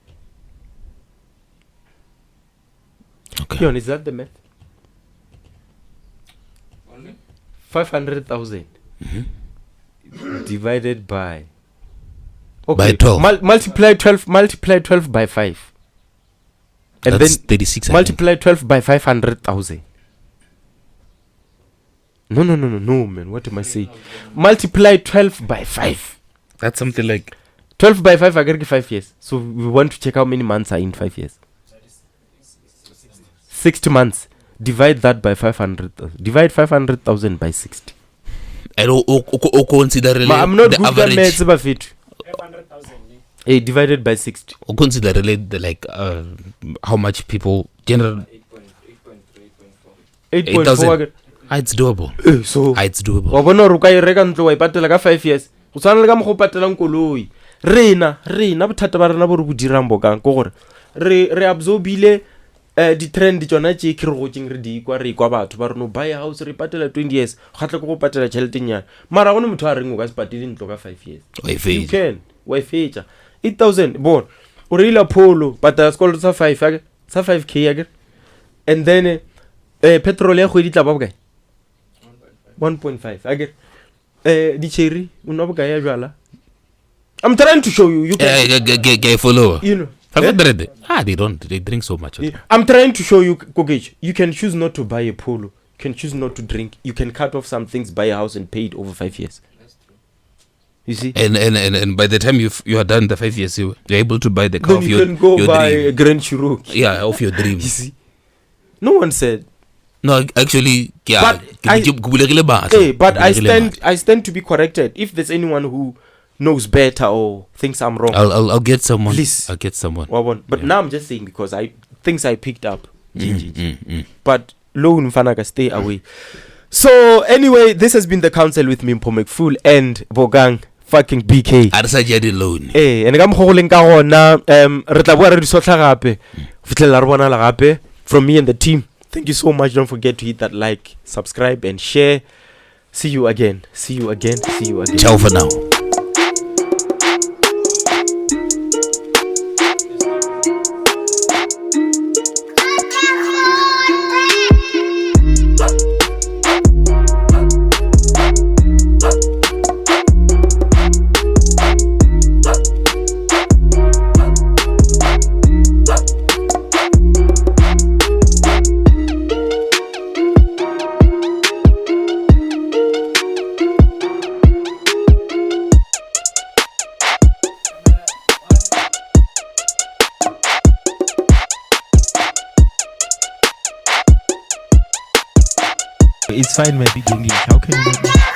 Okay. Kion, is that the math? 500,000 divided by By 12. multiply 12 by 5. And That's then 36. multiply 12 by 500,000. No, man. What am I saying? Multiply 12 by 5. That's something like 12 by 5, I get 5 years. So we want to check how many months are in 5 years. 60 months. Divide that by 500,000. Divide 500,000 by 60. I don't consider really I'm not the good at average. maths, but fit. 500,000. Divided by 60. Or consider really the how much people general. 8.4. It's doable. So It's doable. wa bona re ka e reka ntlo wa ipatela ka 5 years o tshwana le ka mo go patelang koloi rena bothata ba rena bo re bo dirang bokang go gore re absorbile di trend tsona tse ke re go tseng re di kwa re kwa batho ba reno buy a house re patela 20 years go gatla go patela tšheletenyana mara go ne motho a reng o ka se patele ntlo ka 5 years you can wa fetša 8,000 bona o re ila pholo patela sekoloto sa 5k ake and then petrol ya kgwedi tla ba bokae 1.5 ake di cherry una bokae ya jwala I'm trying to show you Get follow. you know 500. They drink so much. I'm trying to show you Kokage. You can choose not to buy a polo. You can choose not to drink. You can cut off some things, buy a house and pay it over 5 years. You see? And by the time you are done the 5 years, you're able to buy the car Then of you your can go your buy dream. a Grand Cherokee. Yeah, of your You dreams. see? No one said. No, actually, yeah. But I stand to be corrected. If there's anyone who knows better or thinks I'm wrong. I'll get someone. Please. I'll get someone. But now I'm just saying because things I picked up. But low Mfanaka, stay away. So anyway, this has been the counsel with me, Mpomek Fool and Bogang fucking BK. Arsajadi loan. And I'm holding ka re tla bua re di sotla gape. Fitlela re bona la gape from me and the team. Thank you so much. Don't forget to hit that like, subscribe and share. See you again. Ciao for now. It's fine, my big English. How can you not?